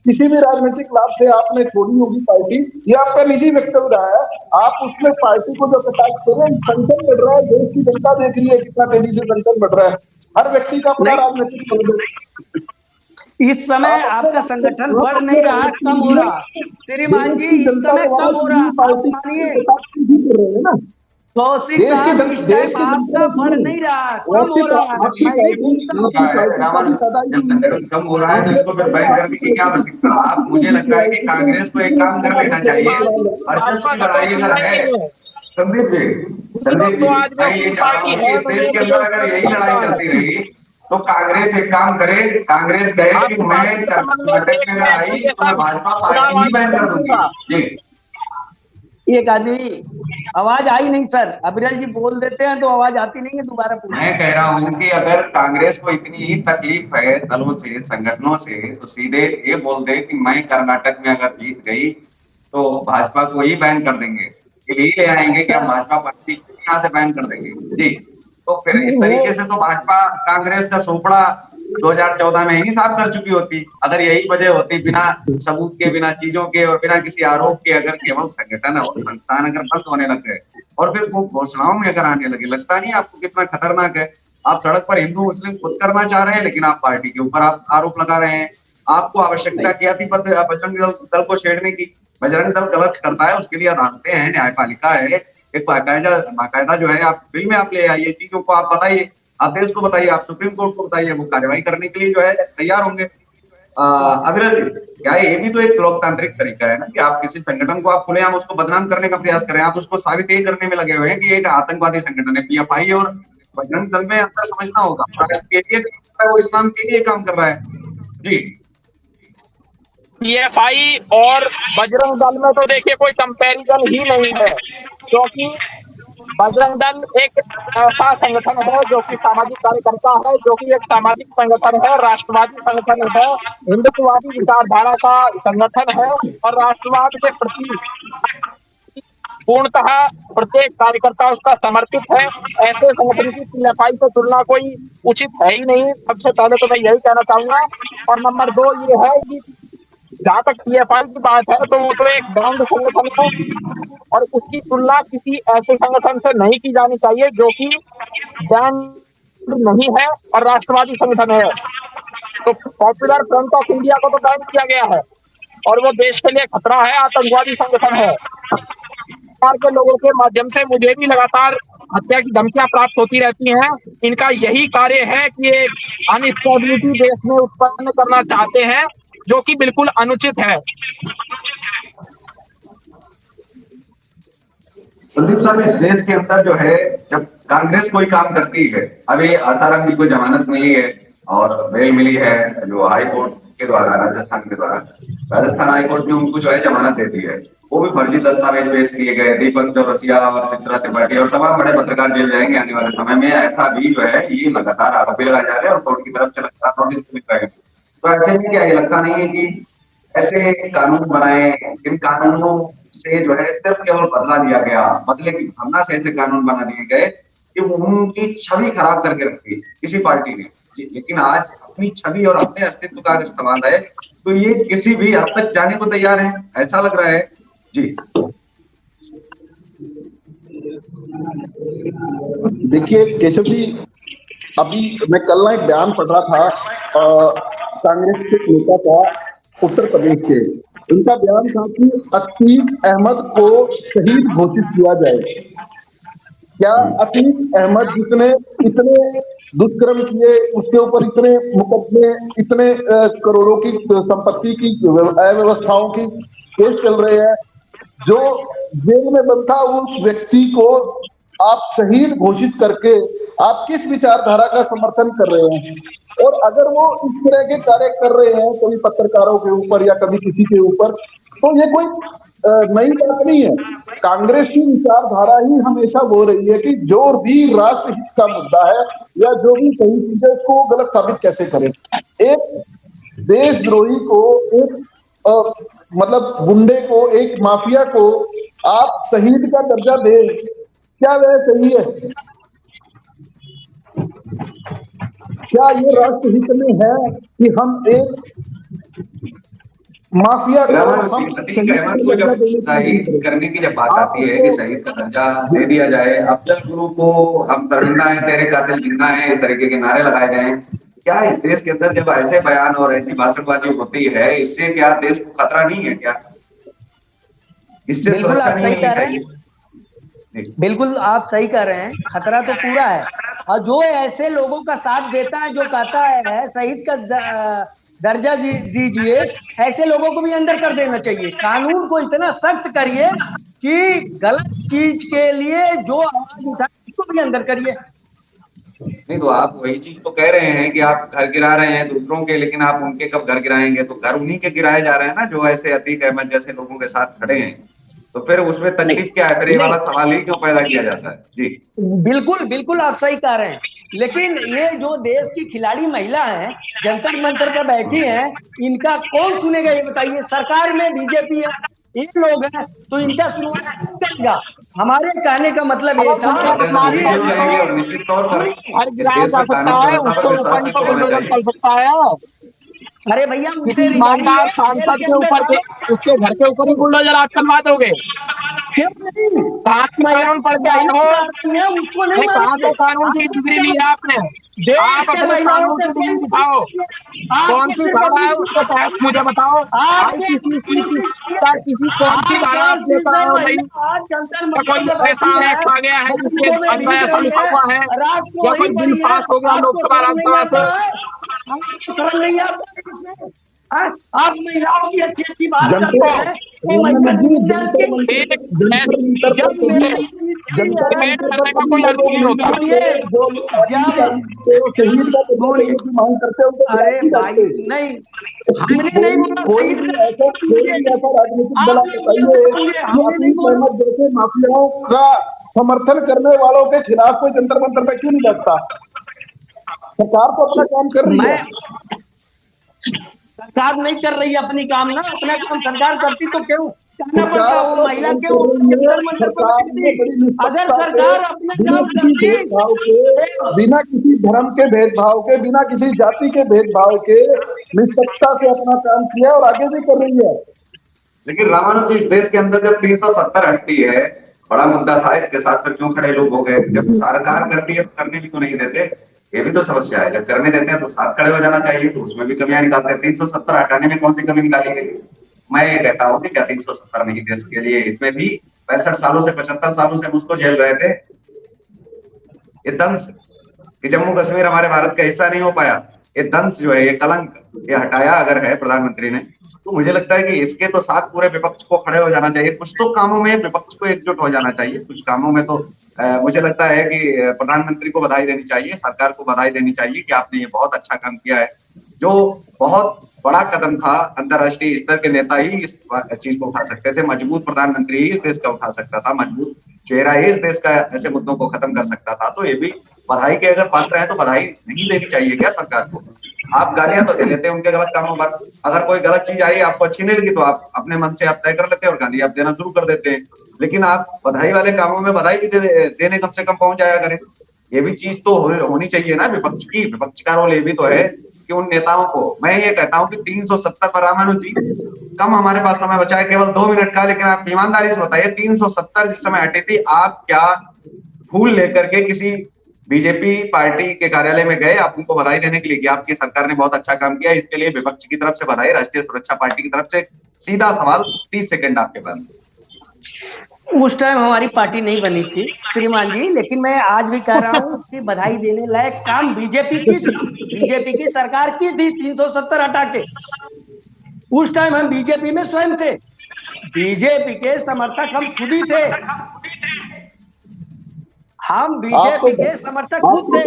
किसी भी राजनीतिक लाभ से आपने छोड़ी होगी पार्टी, ये आपका निजी वक्तव्य रहा है। आप उसमें पार्टी को जो प्रकाश कर रहे हैं, संकट बढ़ रहा है, देश की जनता देख रही है कितना तेजी से संकट बढ़ रहा है, हर व्यक्ति का अपना राजनीतिक। इस समय आपका संगठन बढ़ नहीं रहा, कम हो रहा। श्रीमान जी, इस समय कम हो रहा, मानिए ना, देश आपका बढ़ नहीं रहा, कम हो रहा है, कम हो रहा है, तो इसको फिर बैन करने की क्या आवश्यकता? आप, मुझे लगता है कि कांग्रेस को एक काम कर लेना चाहिए, संदीप जी, मैं ये चाहता हूँ कि देश के अंदर अगर यही लड़ाई चलती रही तो कांग्रेस एक काम करे, कांग्रेस कहे कि मैं कर्नाटक में आई तो मैं भाजपा पार्टी ही बैन कर दूंगी। एक आदमी आवाज आई नहीं सर, अभिलाष जी बोल देते हैं तो आवाज आती नहीं है दोबारा। मैं कह रहा हूँ कि अगर कांग्रेस को इतनी ही तकलीफ है दलों से, संगठनों से, तो सीधे ये बोल दे कि मैं कर्नाटक में अगर जीत गई तो भाजपा को ही बैन कर देंगे, यही ले आएंगे कि हम भाजपा पार्टी यहाँ से बैन कर देंगे जी। तो फिर इस तरीके से तो भाजपा कांग्रेस का सोपड़ा 2014 में ही साफ कर चुकी होती, अगर यही वजह होती, बिना सबूत के, बिना चीजों के और बिना किसी आरोप के, अगर केवल संगठन और संस्थान अगर बंद होने लग गए और फिर वो घोषणाओं में अगर आने लगे, लगता नहीं आपको कितना खतरनाक है? आप सड़क पर हिंदू मुस्लिम खुद करना चाह रहे हैं, लेकिन आप पार्टी के ऊपर आप आरोप लगा रहे हैं। आपको आवश्यकता क्या थी बजरंग दल को छेड़ने की? बजरंग दल गलत करता है, उसके लिए अदालतें हैं, न्यायपालिका है, एक बाकायदा जो है आप बिल में आप ले आइए, चीजों को आप बताइए, आप देश को बताइए, आप सुप्रीम कोर्ट को बताइए, वो कार्रवाई करने के लिए जो है तैयार होंगे। अविरल जी, क्या ये भी तो एक लोकतांत्रिक तरीका है ना कि आप किसी संगठन को आप खुलेआम उसको बदनाम करने का प्रयास करें, आप उसको साबित यही करने में लगे हुए हैं कि एक आतंकवादी संगठन है। पीएफआई और बजरंग दल में अंतर समझना होगा, वो इस्लाम के लिए काम कर रहा है जी। पीएफआई और बजरंग दल में तो देखिए कोई कंपैरिजन ही नहीं है, क्योंकि बजरंग दल एक ऐसा संगठन है जो कि सामाजिक कार्यकर्ता है, जो कि एक सामाजिक संगठन है, राष्ट्रवादी संगठन है, हिंदुत्ववादी विचारधारा का संगठन है और राष्ट्रवाद के प्रति पूर्णतः प्रत्येक कार्यकर्ता उसका समर्पित है। ऐसे संगठन की पीएफआई से तुलना कोई उचित है ही नहीं, सबसे पहले तो मैं यही कहना चाहूंगा। और नंबर 2 ये है कि जहां तक पीएफआई की बात है तो वो तो एक बैंड संगठन है और उसकी तुलना किसी ऐसे संगठन से नहीं की जानी चाहिए जो कि बैंड नहीं है और राष्ट्रवादी संगठन है। तो पॉपुलर फ्रंट ऑफ इंडिया को तो बैन किया गया है और वो देश के लिए खतरा है, आतंकवादी संगठन है। के लोगों के माध्यम से मुझे भी लगातार हत्या की धमकियां प्राप्त होती रहती हैं। इनका यही कार्य है कि एक अनस्टेबिलिटी देश में उत्पन्न करना चाहते हैं, जो कि बिल्कुल अनुचित है। संदीप साहब, इस देश के अंदर जो है, जब कांग्रेस कोई काम करती है, अभी आसाराम जी को जमानत मिली है और बेल मिली है जो हाई कोर्ट के द्वारा, राजस्थान के द्वारा, राजस्थान हाई कोर्ट ने उनको जो है जमानत दे दी है। वो भी फर्जी दस्तावेज पेश किए गए, दीपक चौरसिया और चित्रा त्रिपाठी और तमाम बड़े पत्रकार जेल जाएंगे आने वाले समय में, ऐसा भी जो है ये लगातार आरोपी लगाए जा रहे हैं और कोर्ट की तरफ से लगातार नोटिस मिल रहे हैं। तो ऐसे में क्या ये लगता नहीं है कि ऐसे कानून बनाए, इन कानूनों से जो है सिर्फ केवल बदला दिया गया, बदले की भावना से ऐसे कानून बना दिए गए कि उनकी छवि खराब करके रखी किसी पार्टी ने? लेकिन आज अपनी छवि और अपने अस्तित्व का अगर सवाल है तो ये किसी भी हद तक जाने को तैयार है, ऐसा लग रहा है जी। देखिए केशव जी, अभी मैं कल ना एक बयान पढ़ रहा था कांग्रेस के नेता का, उत्तर प्रदेश के, उनका बयान था कि अतीक अहमद को शहीद घोषित किया जाए। क्या अतीक अहमद जिसने इतने दुष्कर्म किए, उसके ऊपर इतने मुकदमे, इतने करोड़ों की संपत्ति की अव्यवस्थाओं की केस चल रहे हैं, जो जेल में बंद था, उस व्यक्ति को आप शहीद घोषित करके आप किस विचारधारा का समर्थन कर रहे हैं? और अगर वो इस तरह के कार्य कर रहे हैं कभी पत्रकारों के ऊपर या कभी किसी के ऊपर, तो ये कोई नई बात नहीं है। कांग्रेस की विचारधारा ही हमेशा वो रही है कि जो भी राष्ट्रहित का मुद्दा है या जो भी सही चीज है उसको गलत साबित कैसे करें। एक देशद्रोही को, एक मतलब गुंडे को, एक माफिया को आप शहीद का दर्जा दें, क्या वह सही है? क्या ये राष्ट्रहित में है कि हम एक माफिया को हम शहीद करने की जब बात आती है कि शहीद का दर्जा दे दिया जाए, अफजल गुरु को हम तड़ना है, तेरे कातिल जिंदा है, इस तरीके के नारे लगाए गए हैं, क्या इस देश के अंदर जब ऐसे बयान और ऐसी भाषणबाजी होती है, इससे क्या देश को खतरा नहीं है? क्या इससे सुरक्षा नहीं मिलनी चाहिए? बिल्कुल आप सही कह रहे हैं, खतरा तो पूरा है। और जो ऐसे लोगों का साथ देता है, जो कहता है शहीद का दर्जा दीजिए, ऐसे लोगों को भी अंदर कर देना चाहिए। कानून को इतना सख्त करिए कि गलत चीज के लिए जो आवाज उठाए उसको भी अंदर करिए। नहीं तो आप वही चीज तो कह रहे हैं कि आप घर गिरा रहे हैं दूसरों के, लेकिन आप उनके कब घर गिराएंगे? तो घर उन्हीं के गिराए जा रहे हैं ना, जो ऐसे अतीक अहमद जैसे लोगों के साथ खड़े हैं। तो फिर उसमें तकलीफ क्या है? फिर ये वाला सवाल ही क्यों पैदा किया जाता है? जी बिल्कुल बिल्कुल आप सही कह रहे हैं, लेकिन ये जो देश की खिलाड़ी महिला है, जंतर मंतर पर बैठी हैं, इनका कौन सुनेगा? ये बताइए। सरकार में बीजेपी है, ये लोग हैं, तो इनका सुनवाई करेगा। हमारे कहने का मतलब ये था और निश्चित तौर पर हर गिराया जा सकता है, उसके ऊपर ही तो बुलडोजर चल सकता है। अरे भैया किसी ईमानदार सांसद के ऊपर के, उसके घर के ऊपर ही बुलडोजर आप चलवा दोगे? क्यों नहीं? कहाँ से कानून पढ़ के आई हो? उसको नहीं कहाँ से कानून की डिग्री ली है आपने? आप अपने कानून की डिग्री दिखाओ, कौन सी धारा है उसके तहत मुझे बताओ। भाई किसी कौन सी धारा आप लेकर आए हो? नहीं, या कोई ऐसा एक्ट आ गया है जिसके अंदर ऐसा लिखा हुआ है, या कोई बिल पास हो गया लोकसभा राज्यसभा से? आप महिलाओं की अच्छी अच्छी बात जनता करते हैं। एक डिबेट करने का कोई अर्थ नहीं होता। शहीद का की मांग करते हो। अरे भाई नहीं, हमने नहीं बोला कोई भी ऐसा राजनीतिक दल बताइए अपनी सहमत जैसे माफियाओं का समर्थन करने वालों के खिलाफ कोई जंतर मंतर पे क्यों नहीं लगता? सरकार तो अपना काम कर रही है। सरकार नहीं कर रही है अपनी काम ना, अपना काम सरकार करती तो क्यों कहना पड़ता? वो महिला क्यों जंतर मंतर पर लगती? अगर सरकार अपना काम करती, बिना किसी धर्म के भेदभाव के, बिना किसी जाति के भेदभाव के निष्पक्षता से अपना काम किया और आगे भी कर रही है। लेकिन रामानुज जी, इस देश के अंदर जब 370 हटती है, बड़ा मुद्दा था, इसके साथ फिर क्यों खड़े लोग हो गए? जब सरकार करती है तो करने भी तो नहीं देते, ये भी तो समस्या है। जब करने देते हैं तो साथ खड़े हो जाना चाहिए, तो उसमें भी कमियां निकालते हैं। 370 हटाने में कौन सी कमी निकाली गई? मैं ये कहता हूँ कि क्या 370 नहीं देश के लिए? इसमें भी 65 सालों से 75 सालों से उसको झेल रहे थे। ये दंश कि जम्मू कश्मीर हमारे भारत का हिस्सा नहीं हो पाया, ये दंश जो है, ये कलंक, ये हटाया अगर है प्रधानमंत्री ने, तो मुझे लगता है कि इसके तो साथ पूरे विपक्ष को खड़े हो जाना चाहिए। कुछ तो कामों में विपक्ष को एकजुट हो जाना चाहिए, कुछ कामों में तो मुझे लगता है कि प्रधानमंत्री को बधाई देनी चाहिए, सरकार को बधाई देनी चाहिए कि आपने ये बहुत अच्छा काम किया है। जो बहुत बड़ा कदम था, अंतर्राष्ट्रीय स्तर के नेता ही इस चीज को उठा सकते थे, मजबूत प्रधानमंत्री ही इस देश का उठा सकता था, मजबूत चेहरा ही इस देश का ऐसे मुद्दों को खत्म कर सकता था। तो ये भी बधाई के अगर पात्र है तो बधाई नहीं देनी चाहिए क्या सरकार को? आप गालियां तो दे लेते हैं उनके गलत कामों पर, अगर कोई गलत चीज आई आपको अच्छी नहीं लगी तो आप अपने मन से आप तय कर लेते हैं और गाली आप देना शुरू कर देते हैं। लेकिन आप बधाई वाले कामों में बधाई भी देने कम से कम पहुंच जाया करें। ये भी चीज तो होनी चाहिए ना विपक्ष की। विपक्ष का रोल ये भी तो है कि उन नेताओं को, मैं ये कहता हूं कि 370 पर रामानुज जी, कम हमारे पास समय बचा है, केवल 2 मिनट का, लेकिन आप ईमानदारी से बताइए 370 जिस समय हटी थी, आप क्या फूल लेकर के किसी बीजेपी पार्टी के कार्यालय में गए आप उनको बधाई देने के लिए कि आपकी सरकार ने बहुत अच्छा काम किया? इसके लिए विपक्ष की तरफ से बधाई, राष्ट्रीय सुरक्षा पार्टी की तरफ से सीधा सवाल, 30 सेकंड आपके पास। उस टाइम हमारी पार्टी नहीं बनी थी श्रीमान जी, लेकिन मैं आज भी कह रहा हूँ कि बधाई देने लायक काम बीजेपी की थी, बीजेपी की सरकार की थी 370 हटा के। उस टाइम हम बीजेपी में स्वयं थे, बीजेपी के समर्थक हम खुद ही थे, हम बीजेपी के समर्थक खुद थे।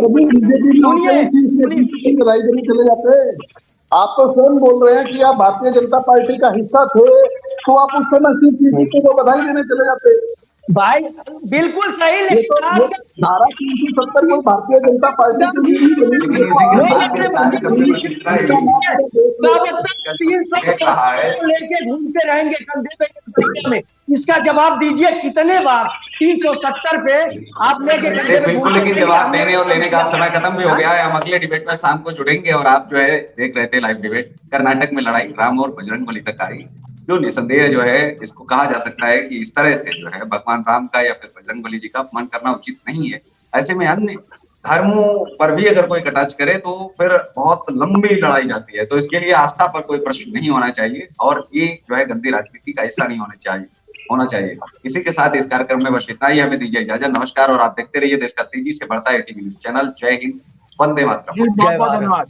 बधाई देने चले जाते, आप तो स्वयं बोल रहे हैं कि आप भारतीय जनता पार्टी का हिस्सा थे, तो आप उस समय सीट को बधाई देने चले जाते। भाई बिल्कुल सही, लेकिन धारा 370 को भारतीय जनता पार्टी लेके घूमते रहेंगे कंधे पे में, इसका जवाब दीजिए कितने बार 370 पे आप लेके कंधे पे? बिल्कुल, लेकिन जवाब देने और लेने का समय खत्म भी हो गया है। हम अगले डिबेट में शाम को जुड़ेंगे और आप जो है देख रहे थे लाइव डिबेट, कर्नाटक में लड़ाई राम और बजरंगबली तक आई, जो निसंदेह जो है इसको कहा जा सकता है कि इस तरह से जो है भगवान राम का या फिर बजरंगबली जी का अपमान करना उचित नहीं है। ऐसे में अन्य धर्मों पर भी अगर कोई कटाक्ष करे तो फिर बहुत लंबी लड़ाई जाती है। तो इसके लिए आस्था पर कोई प्रश्न नहीं होना चाहिए और ये जो है गंदी राजनीति का हिस्सा नहीं होना चाहिए। इसी के साथ इस कार्यक्रम में बस इतना ही, हमें दीजिए इजाजत, नमस्कार। और आप देखते रहिए देश का तेजी से बढ़ता है टीवी न्यूज चैनल। जय हिंद, वंदे मातरम। बहुत बहुत धन्यवाद।